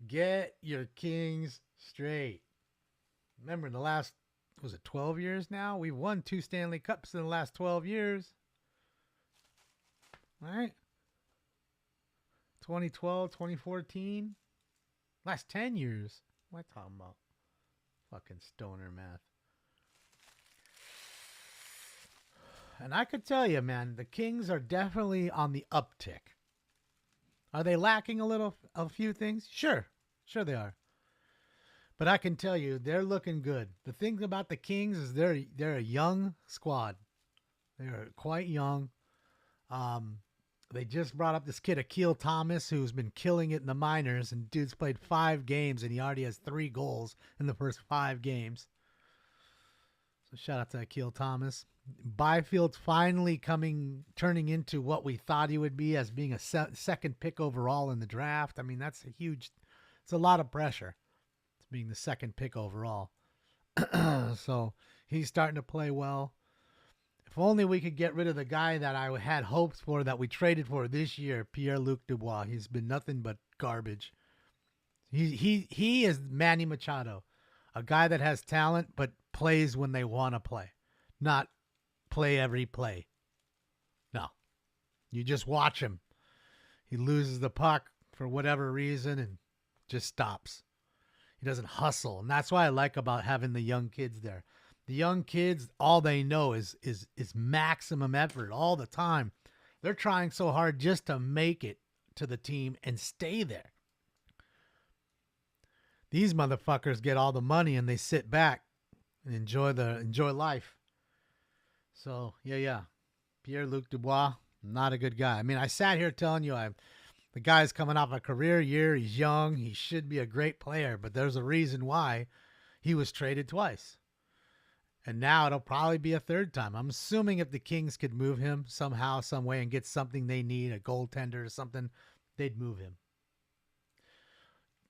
Get your Kings straight. Remember, in the last, was it 12 years now? We've won 2 Stanley Cups in the last 12 years. All right. 2012, 2014. Last 10 years. What am I talking about? Fucking stoner math. And I could tell you, man, the Kings are definitely on the uptick. Are they lacking a few things? Sure they are. But I can tell you, they're looking good. The thing about the Kings is they're a young squad. They're quite young. They just brought up this kid, Akil Thomas, who's been killing it in the minors, and dude's played 5 games, and he already has 3 goals in the first 5 games. So shout out to Akil Thomas. Byfield's finally turning into what we thought he would be as being a second pick overall in the draft. I mean, it's a lot of pressure. It's being the second pick overall. So he's starting to play well. If only we could get rid of the guy that I had hopes for, that we traded for this year, Pierre-Luc Dubois. He's been nothing but garbage. He is Manny Machado, a guy that has talent but plays when they want to play, not play every play. No, you just watch him. He loses the puck for whatever reason and just stops. He doesn't hustle, and that's what I like about having the young kids there. The young kids, all they know is maximum effort all the time. They're trying so hard just to make it to the team and stay there. These motherfuckers get all the money and they sit back and enjoy life. So, yeah. Pierre-Luc Dubois, not a good guy. I mean, I sat here telling you the guy's coming off a career year. He's young. He should be a great player, but there's a reason why he was traded twice. And now it'll probably be a third time. I'm assuming if the Kings could move him somehow, some way, and get something they need, a goaltender or something, they'd move him.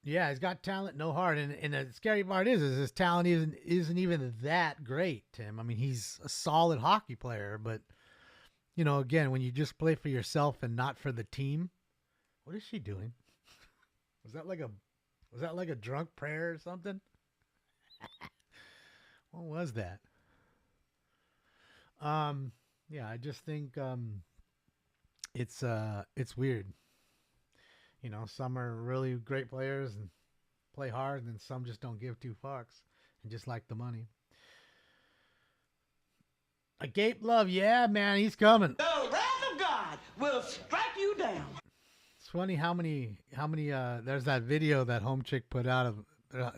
Yeah, he's got talent, no heart. And the scary part is his talent isn't even that great, Tim. I mean, he's a solid hockey player, but, you know, again, when you just play for yourself and not for the team, what is she doing? Was that like a drunk prayer or something? What was that? Yeah, I just think it's weird. You know, some are really great players and play hard, and then some just don't give 2 fucks and just like the money. Agape Love, yeah, man, he's coming. The wrath of God will strike you down. It's funny how many there's that video that home chick put out of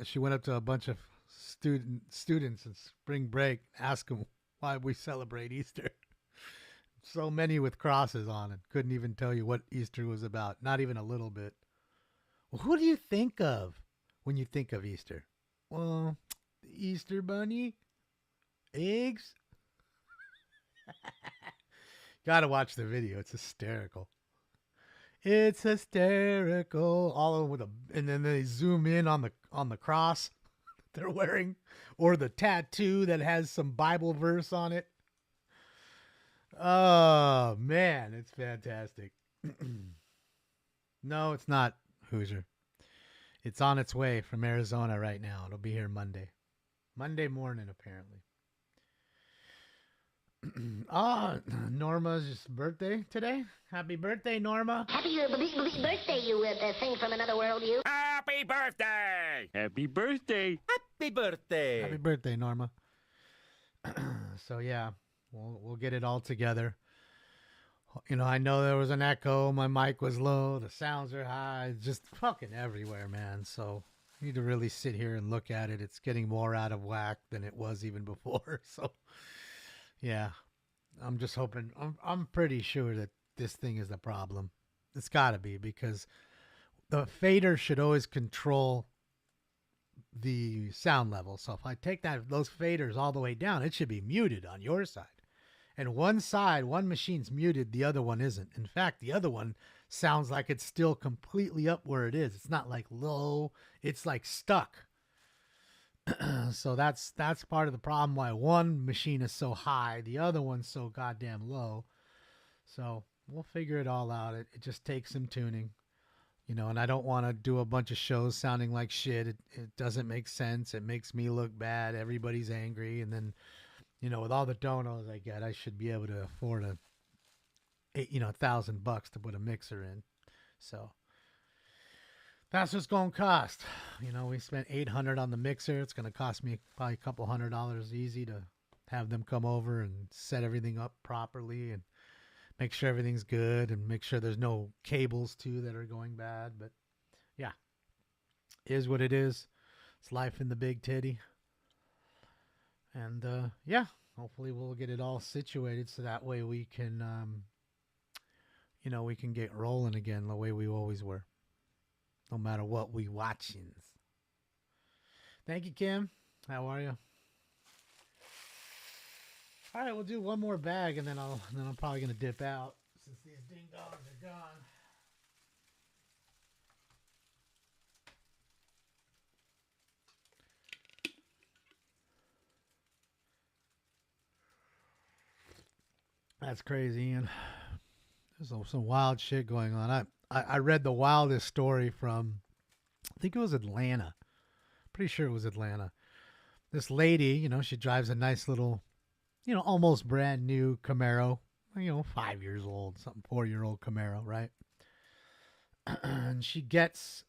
she went up to a bunch of students in spring break, ask them why we celebrate Easter. So many with crosses on it. Couldn't even tell you what Easter was about. Not even a little bit. Well, who do you think of when you think of Easter? Well, the Easter bunny, eggs. Gotta watch the video. It's hysterical. It's hysterical. All over and then they zoom in on the cross they're wearing, or the tattoo that has some Bible verse on it. Oh man, it's fantastic. No, it's not Hoosier. It's on its way from Arizona right now. It'll be here Monday morning apparently. Norma's birthday today. Happy birthday, Norma. Happy birthday, you thing from another world, you. Happy birthday! Happy birthday! Happy birthday! Happy birthday, Norma. So yeah, we'll get it all together. You know, I know there was an echo. My mic was low. The sounds are high. It's just fucking everywhere, man. So I need to really sit here and look at it. It's getting more out of whack than it was even before. So yeah, I'm just hoping. I'm pretty sure that this thing is the problem. It's got to be, because the fader should always control the sound level. So if I take those faders all the way down, it should be muted on your side. And one machine's muted, the other one isn't. In fact, the other one sounds like it's still completely up where it is. It's not like low, it's like stuck. So that's part of the problem why one machine is so high, the other one's so goddamn low. So we'll figure it all out. It just takes some tuning, you know, and I don't want to do a bunch of shows sounding like shit. It doesn't make sense. It makes me look bad. Everybody's angry. And then, you know, with all the donos I get, I should be able to afford $1,000 to put a mixer in. So that's what's going to cost. You know, we spent $800 on the mixer. It's going to cost me probably a couple $100 easy to have them come over and set everything up properly and make sure everything's good and make sure there's no cables too that are going bad. But yeah, it is what it is. It's life in the big titty. And yeah, hopefully we'll get it all situated so that way we can, we can get rolling again the way we always were. No matter what we watching. Thank you, Kim. How are you? All right, we'll do one more bag, and then I'm probably gonna dip out since these ding dongs are gone. That's crazy, Ian. There's some wild shit going on. I read the wildest story from, I think it was Atlanta. Pretty sure it was Atlanta. This lady, she drives a nice little, almost brand new Camaro. 5 years old, something 4-year-old Camaro, right? And she gets,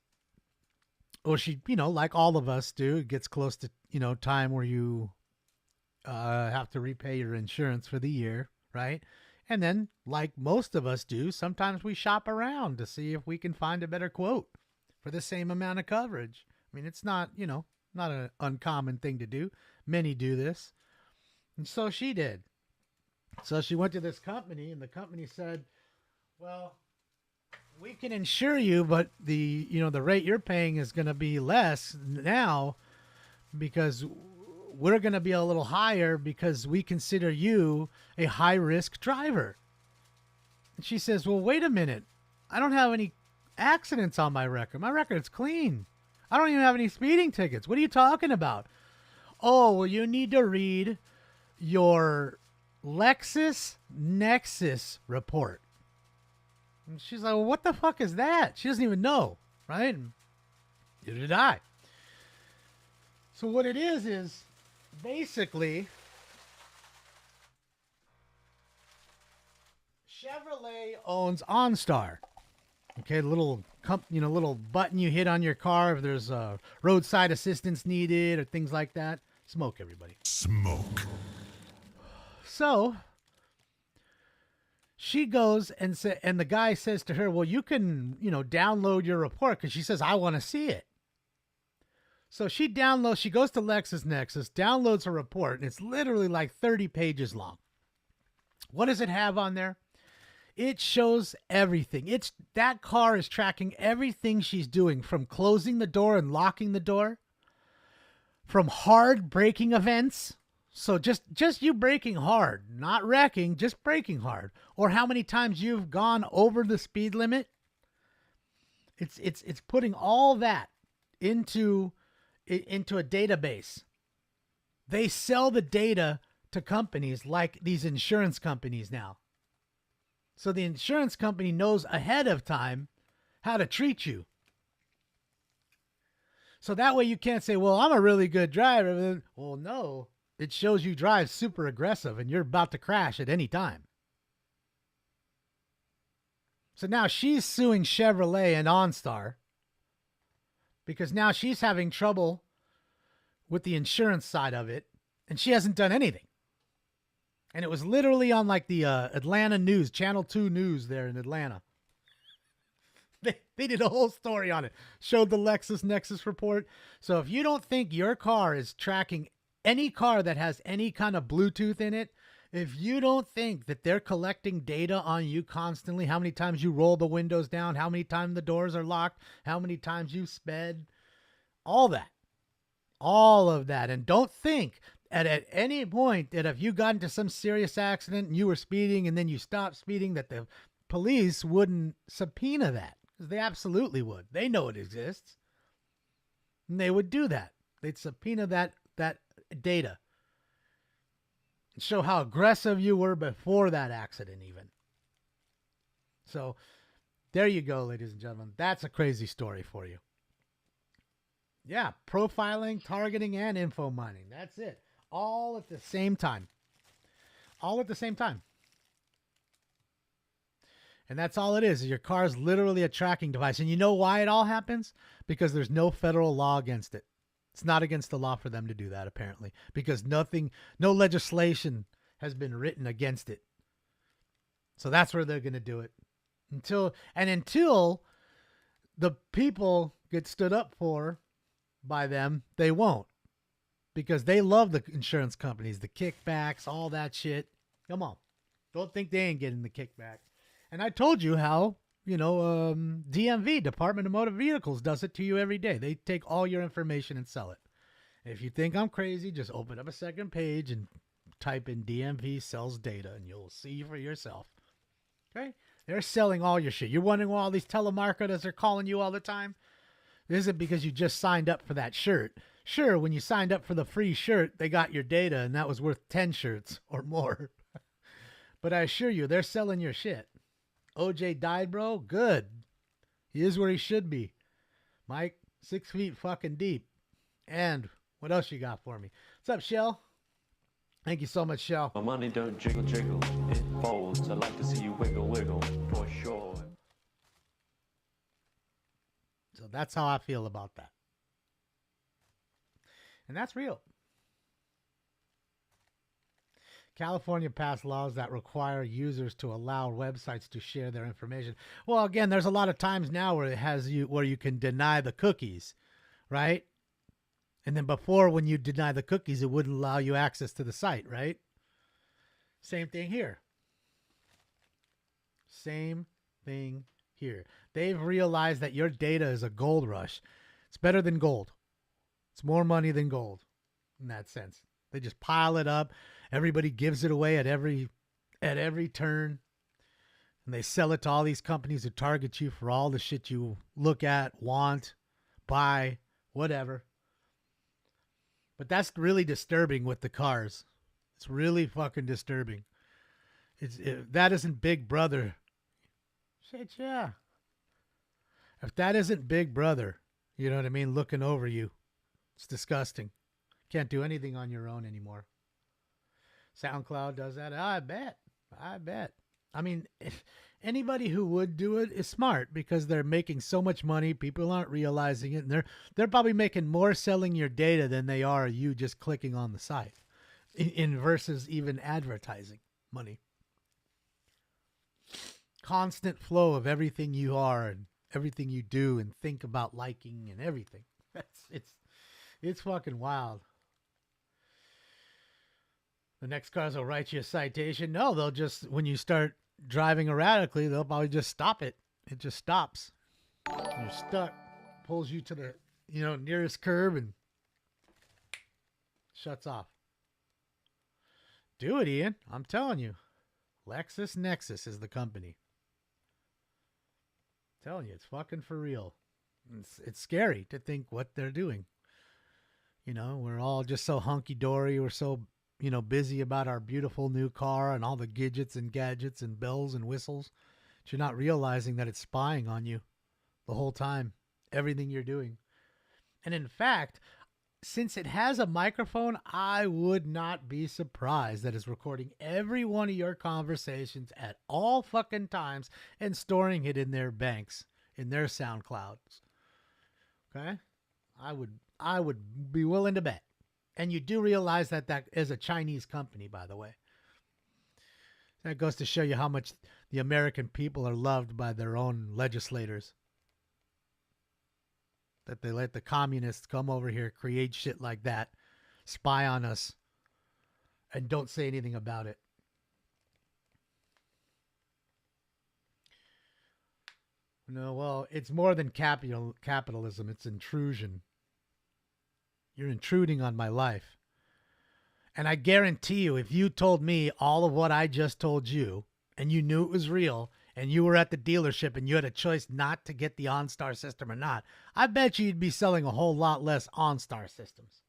like all of us do, it gets close to, time where you have to repay your insurance for the year, right? And then, like most of us do, sometimes we shop around to see if we can find a better quote for the same amount of coverage. I mean, it's not, not an uncommon thing to do. Many do this. And so she did. So she went to this company, and the company said, well, we can insure you, but the rate you're paying is going to be less now because we're going to be a little higher because we consider you a high-risk driver. And she says, well, wait a minute. I don't have any accidents on my record. My record's clean. I don't even have any speeding tickets. What are you talking about? Oh, well, you need to read your LexisNexis report. And she's like, well, what the fuck is that? She doesn't even know, right? And neither did I. So what it is basically Chevrolet owns OnStar. Okay, little button you hit on your car if there's roadside assistance needed or things like that. Smoke, everybody. Smoke. So she goes and the guy says to her, well, you can, download your report, because she says, I want to see it. So she goes to LexisNexis, downloads her report, and it's literally like 30 pages long. What does it have on there? It shows everything. That car is tracking everything she's doing, from closing the door and locking the door, from hard braking events. So just you braking hard, not wrecking, just braking hard, or how many times you've gone over the speed limit. It's putting all that into a database. They sell the data to companies like these insurance companies now. So the insurance company knows ahead of time how to treat you. So that way you can't say, well, I'm a really good driver. Well, no, it shows you drive super aggressive and you're about to crash at any time. So now she's suing Chevrolet and OnStar because now she's having trouble with the insurance side of it, and she hasn't done anything. And it was literally on like the Atlanta News, Channel 2 News there in Atlanta. They did a whole story on it. Showed the LexisNexis report. So if you don't think your car is tracking any car that has any kind of Bluetooth in it, if you don't think that they're collecting data on you constantly, how many times you roll the windows down, how many times the doors are locked, how many times you sped, all of that. And don't think at any point that if you got into some serious accident and you were speeding and then you stopped speeding, that the police wouldn't subpoena that. Because they absolutely would. They know it exists. And they would do that. They'd subpoena that data. And show how aggressive you were before that accident even. So there you go, ladies and gentlemen. That's a crazy story for you. Yeah, profiling, targeting, and info mining. That's it. All at the same time. All at the same time. And that's all it is. Your car is literally a tracking device. And you know why it all happens? Because there's no federal law against it. It's not against the law for them to do that, apparently. Because no legislation has been written against it. So that's where they're going to do it. Until the people get stood up for by them, they won't. Because they love the insurance companies, the kickbacks, all that shit. Come on. Don't think they ain't getting the kickback. And I told you how, DMV, Department of Motor Vehicles, does it to you every day. They take all your information and sell it. If you think I'm crazy, just open up a second page and type in DMV sells data, and you'll see for yourself. Okay? They're selling all your shit. You're wondering why all these telemarketers are calling you all the time? This isn't because you just signed up for that shirt. Sure, when you signed up for the free shirt, they got your data, and that was worth 10 shirts or more. But I assure you, they're selling your shit. OJ died, bro? Good. He is where he should be. Mike, 6 feet fucking deep. And what else you got for me? What's up, Shell? Thank you so much, Shell. My money don't jiggle, jiggle. It folds. I like to see you wiggle, wiggle. For sure. So that's how I feel about that. And that's real. California passed laws that require users to allow websites to share their information. Well, again, there's a lot of times now where you can deny the cookies, right? And then before, when you deny the cookies, it wouldn't allow you access to the site, right? Same thing here. Same thing here. They've realized that your data is a gold rush. It's better than gold. It's more money than gold in that sense. They just pile it up. Everybody gives it away at every turn. And they sell it to all these companies who target you for all the shit you look at, want, buy, whatever. But that's really disturbing with the cars. It's really fucking disturbing. That isn't Big Brother. Shit, yeah. If that isn't Big Brother, you know what I mean, looking over you, it's disgusting. Can't do anything on your own anymore. SoundCloud does that. I bet. I mean, if anybody who would do it is smart because they're making so much money. People aren't realizing it. And they're probably making more selling your data than they are you just clicking on the site in versus even advertising money. Constant flow of everything you are and everything you do and think about liking and everything. It's fucking wild. The next cars will write you a citation. No, they'll just, when you start driving erratically, they'll probably just stop it. It just stops. You're stuck. Pulls you to the, nearest curb and shuts off. Do it, Ian. I'm telling you. LexisNexis is the company. I'm telling you, it's fucking for real. It's scary to think what they're doing. We're all just so hunky-dory. We're so busy about our beautiful new car and all the gadgets and bells and whistles. But you're not realizing that it's spying on you the whole time, everything you're doing. And in fact, since it has a microphone, I would not be surprised that it's recording every one of your conversations at all fucking times and storing it in their banks, in their SoundClouds. Okay? I would be willing to bet. And you do realize that is a Chinese company, by the way. That goes to show you how much the American people are loved by their own legislators. That they let the communists come over here, create shit like that, spy on us, and don't say anything about it. No, well, it's more than capitalism. It's intrusion. You're intruding on my life. And I guarantee you, if you told me all of what I just told you, and you knew it was real, and you were at the dealership and you had a choice not to get the OnStar system or not, I bet you'd be selling a whole lot less OnStar systems.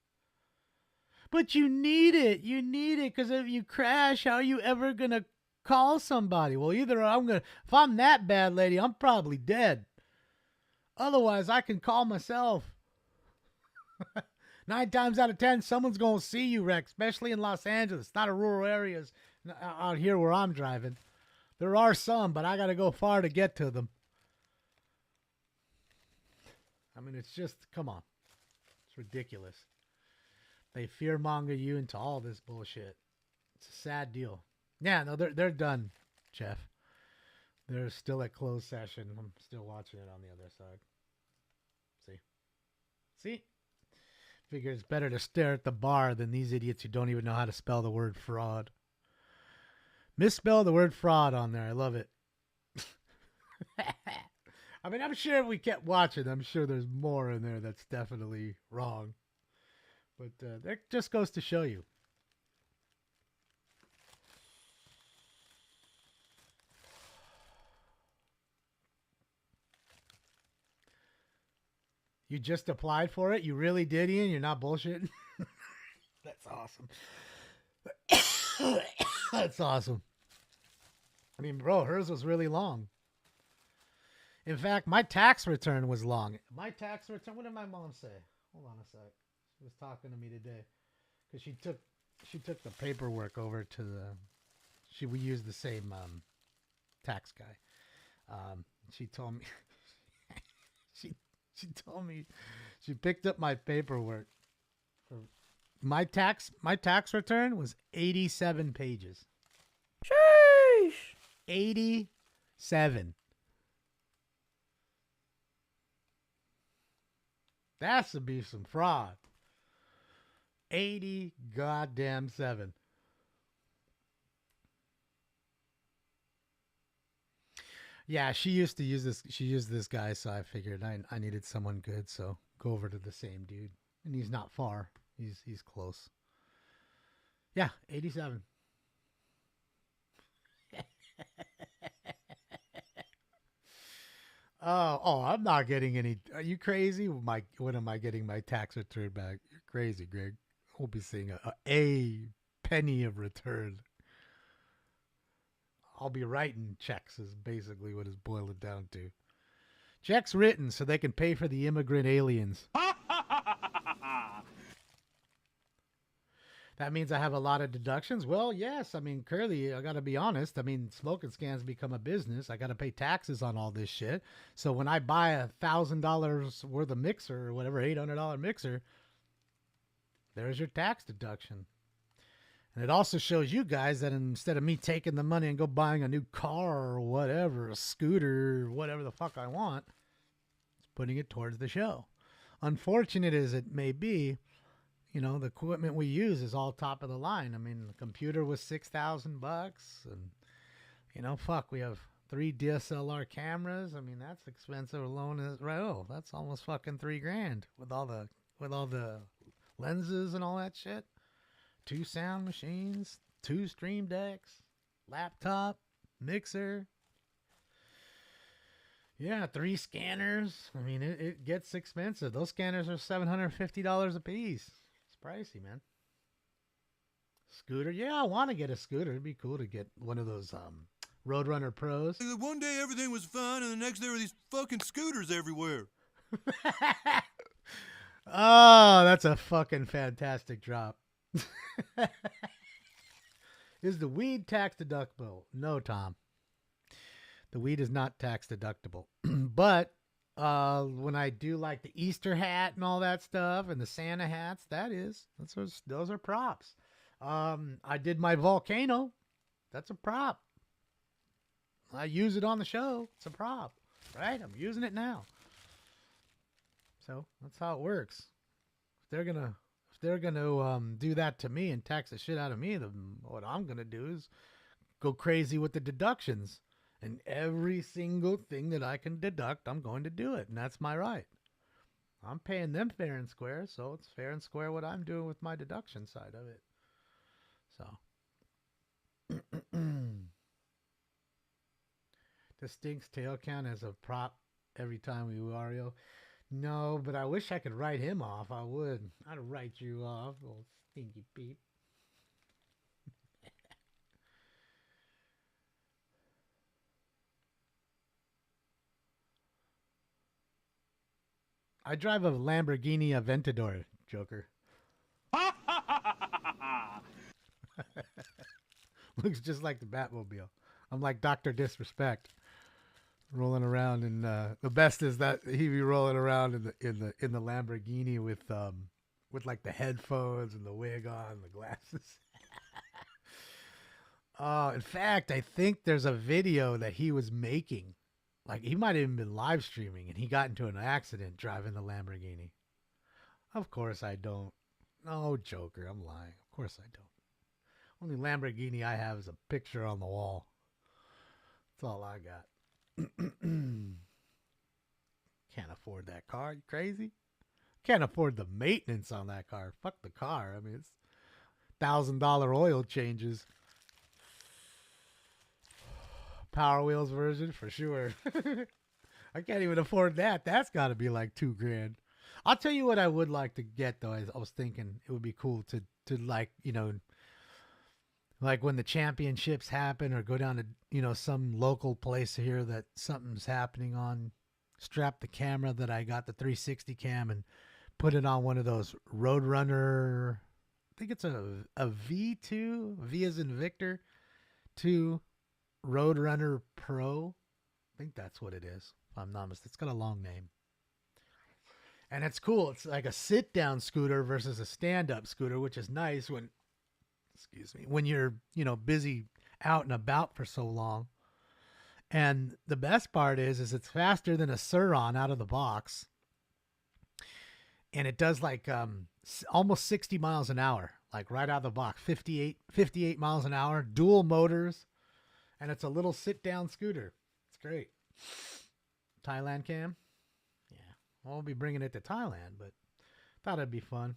But you need it. You need it because if you crash, how are you ever going to call somebody? Well, either if I'm that bad, lady, I'm probably dead. Otherwise, I can call myself. 9 times out of 10, someone's going to see you wreck, especially in Los Angeles. Not in rural areas out here where I'm driving. There are some, but I got to go far to get to them. I mean, it's just, come on. It's ridiculous. They fearmonger you into all this bullshit. It's a sad deal. Yeah, no, they're done, Jeff. They're still at closed session. I'm still watching it on the other side. See? Figure it's better to stare at the bar than these idiots who don't even know how to spell the word fraud. Misspell the word fraud on there. I love it. I mean, I'm sure if we kept watching, I'm sure there's more in there that's definitely wrong. But that just goes to show you. You just applied for it? You really did, Ian? You're not bullshitting? That's awesome. That's awesome. I mean, bro, hers was really long. In fact, my tax return was long. My tax return, what did my mom say? Hold on a sec. She was talking to me today. Because she took the paperwork over to the, we used the same tax guy. She told me, she told me, she picked up my paperwork. My tax return was 87 pages. Sheesh. 87. That's to be some fraud. 80 goddamn 7. Yeah, she used to use this. She used this guy, so I figured I needed someone good. So go over to the same dude, and he's not far. He's close. Yeah, 87. Oh, I'm not getting any. Are you crazy? When am I getting my tax return back? You're crazy, Greg. We'll be seeing a penny of return. I'll be writing checks is basically what it's boiled down to. Checks written so they can pay for the immigrant aliens. That means I have a lot of deductions? Well, yes. I mean, clearly, I got to be honest. I mean, smoking scans become a business. I got to pay taxes on all this shit. So when I buy $1,000 worth of mixer or whatever, $800 mixer, there's your tax deduction. And it also shows you guys that instead of me taking the money and go buying a new car or whatever, a scooter, whatever the fuck I want, it's putting it towards the show. Unfortunate as it may be, you know, the equipment we use is all top of the line. I mean, the computer was $6,000 and, you know, fuck, we have 3 DSLR cameras. I mean, that's expensive alone as right. Oh, that's almost fucking $3,000 with all the lenses and all that shit. 2 sound machines, 2 stream decks, laptop, mixer. Yeah, 3 scanners. I mean, it gets expensive. Those scanners are $750 a piece. It's pricey, man. Scooter. Yeah, I want to get a scooter. It'd be cool to get one of those Roadrunner Pros. One day everything was fine, and the next day were these fucking scooters everywhere. Oh, that's a fucking fantastic drop. Is the weed tax deductible? No, Tom. The weed is not tax deductible. But when I do like the Easter hat and all that stuff and the Santa hats, those are props. I did my volcano. That's a prop. I use it on the show. It's a prop, right? I'm using it now. So that's how it works. If they're gonna do that to me and tax the shit out of me, then what I'm gonna do is go crazy with the deductions. And every single thing that I can deduct, I'm going to do it, and that's my right. I'm paying them fair and square, so it's fair and square what I'm doing with my deduction side of it. So, does Stink's tail count as a prop every time we Wario? No, but I wish I could write him off. I would. I'd write you off, old stinky peep. I drive a Lamborghini Aventador, Joker. Looks just like the Batmobile. I'm like Dr. Disrespect, rolling around, and the best is that he be rolling around in the Lamborghini with like the headphones and the wig on, the glasses. In fact, I think there's a video that he was making. Like, he might have even been live streaming, and he got into an accident driving the Lamborghini. Of course I don't. No, Joker, I'm lying. Of course I don't. Only Lamborghini I have is a picture on the wall. That's all I got. afford that car. You crazy? Can't afford the maintenance on that car. Fuck the car. I mean, it's $1,000 oil changes. Power Wheels version for sure. I can't even afford that. That's got to be like $2,000. I'll tell you what I would like to get though. I was thinking it would be cool to like, you know, like when the championships happen or go down to, you know, some local place here that something's happening on, strap the camera that I got, the 360 cam, and put it on one of those Roadrunner. I think it's a V2, V as in Victor, 2 Roadrunner Pro. I think that's what it is. If I'm not mistaken. It's got a long name. And it's cool. It's like a sit-down scooter versus a stand-up scooter, which is nice when, when you're, you know, busy out and about for so long. And the best part is it's faster than a Sur-Ron out of the box. And it does like almost 60 miles an hour, like right out of the box, 58 miles an hour, dual motors. And it's a little sit-down scooter. It's great. Thailand cam? Yeah. I won't be bringing it to Thailand, but thought it'd be fun.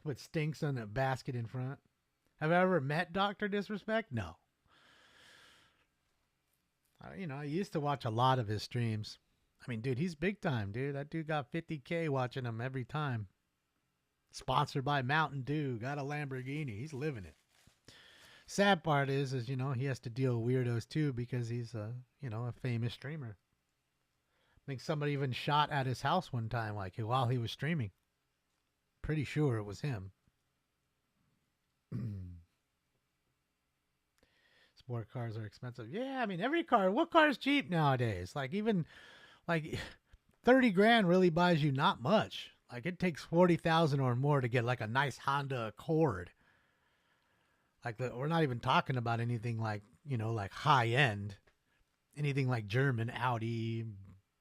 Put Stinks on the basket in front. Have I ever met Dr. Disrespect? No. You know, I used to watch a lot of his streams. I mean, dude, he's big time, dude. That dude got 50K watching him every time. Sponsored by Mountain Dew. Got a Lamborghini. He's living it. Sad part is, you know, he has to deal with weirdos too because he's you know, a famous streamer. I think somebody even shot at his house one time, like while he was streaming. Pretty sure it was him. Sport cars are expensive. Yeah, I mean, every car. What car is cheap nowadays? Like even, like 30 grand really buys you not much. Like it takes 40,000 or more to get like a nice Honda Accord. Like we're not even talking about anything like, you know, like high end, anything like German, Audi,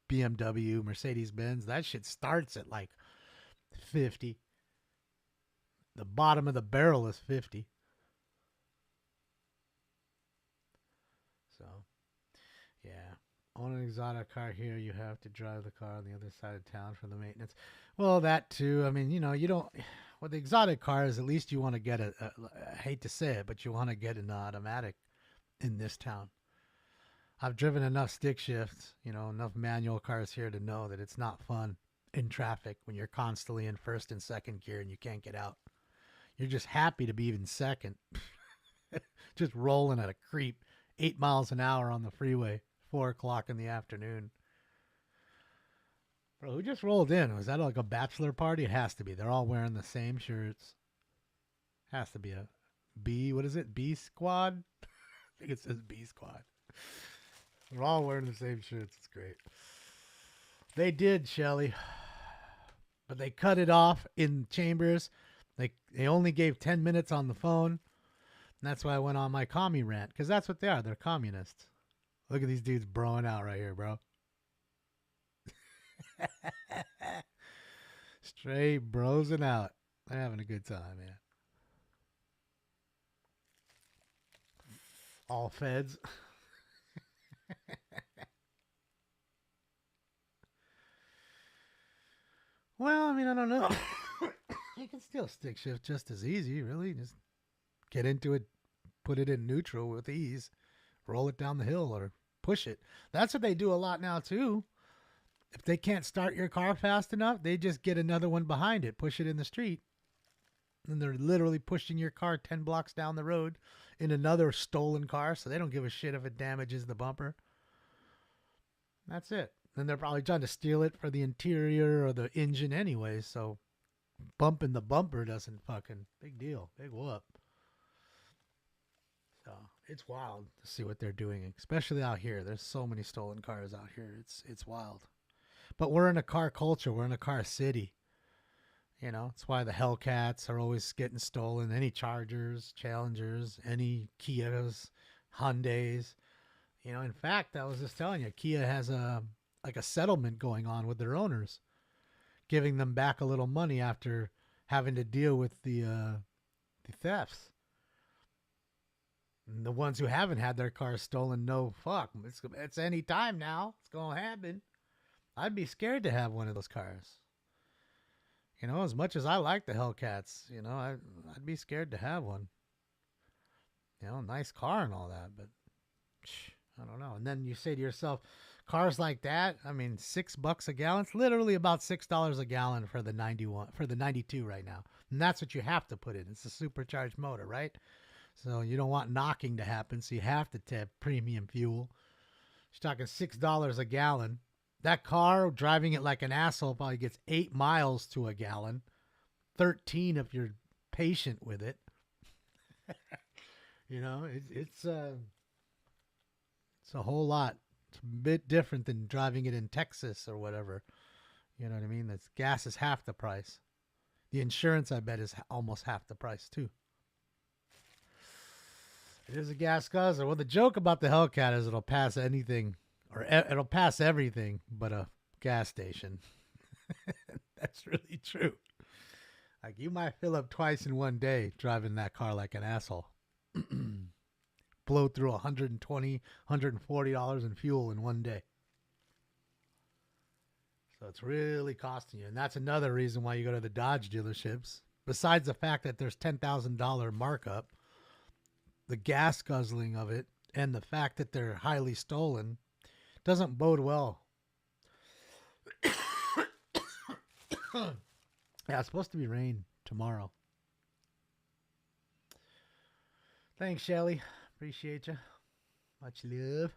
BMW, Mercedes-Benz. That shit starts at like 50. The bottom of the barrel is 50. So, yeah. Own an exotic car here, you have to drive the car on the other side of town for the maintenance. Well, that too. I mean, you know, you don't... With the exotic cars, at least you want to get I hate to say it, but you want to get an automatic in this town. I've driven enough stick shifts, you know, enough manual cars here to know that it's not fun in traffic when you're constantly in first and second gear and you can't get out. You're just happy to be in second. Just rolling at a creep, 8 miles an hour on the freeway, 4 o'clock in the afternoon. Bro, who just rolled in? Was that like a bachelor party? It has to be. They're all wearing the same shirts. Has to be a B. What is it? B squad? I think it says B squad. They're all wearing the same shirts. It's great. They did, Shelly. But they cut it off in chambers. They only gave 10 minutes on the phone. And that's why I went on my commie rant. Because that's what they are. They're communists. Look at these dudes broing out right here, bro. Straight brosing out. They're having a good time, man. All feds. Well, I mean, I don't know. You can still stick shift just as easy, really. Just get into it, put it in neutral with ease, roll it down the hill or push it. That's what they do a lot now, too. If they can't start your car fast enough, they just get another one behind it, push it in the street. And they're literally pushing your car 10 blocks down the road in another stolen car, so they don't give a shit if it damages the bumper. That's it. And they're probably trying to steal it for the interior or the engine anyway, so bumping the bumper doesn't fucking... Big deal. Big whoop. So it's wild to see what they're doing, especially out here. There's so many stolen cars out here. It's wild. But we're in a car culture. We're in a car city. You know, it's why the Hellcats are always getting stolen. Any Chargers, Challengers, any Kias, Hyundais. You know, in fact, I was just telling you, Kia has a settlement going on with their owners, giving them back a little money after having to deal with the thefts. And the ones who haven't had their cars stolen know, fuck, it's any time now. It's going to happen. I'd be scared to have one of those cars. You know, as much as I like the Hellcats, you know, I'd be scared to have one. You know, nice car and all that, but I don't know. And then you say to yourself, cars like that, I mean, $6 a gallon. It's literally about $6 a gallon for the 92 right now. And that's what you have to put in. It's a supercharged motor, right? So you don't want knocking to happen, so you have to tap premium fuel. You're talking $6 a gallon. That car, driving it like an asshole, probably gets 8 miles to a gallon. 13 if you're patient with it. You know, it's a whole lot. It's a bit different than driving it in Texas or whatever. You know what I mean? That's gas is half the price. The insurance, I bet, is almost half the price too. It is a gas guzzler. Well, the joke about the Hellcat is it'll pass anything, or it'll pass everything but a gas station. That's really true. Like, you might fill up twice in one day driving that car like an asshole. Blow through $120, $140 in fuel in one day. So it's really costing you. And that's another reason why you go to the Dodge dealerships. Besides the fact that there's $10,000 markup, the gas guzzling of it, and the fact that they're highly stolen doesn't bode well. Yeah, it's supposed to be rain tomorrow. Thanks, Shelly. Appreciate you. Much love.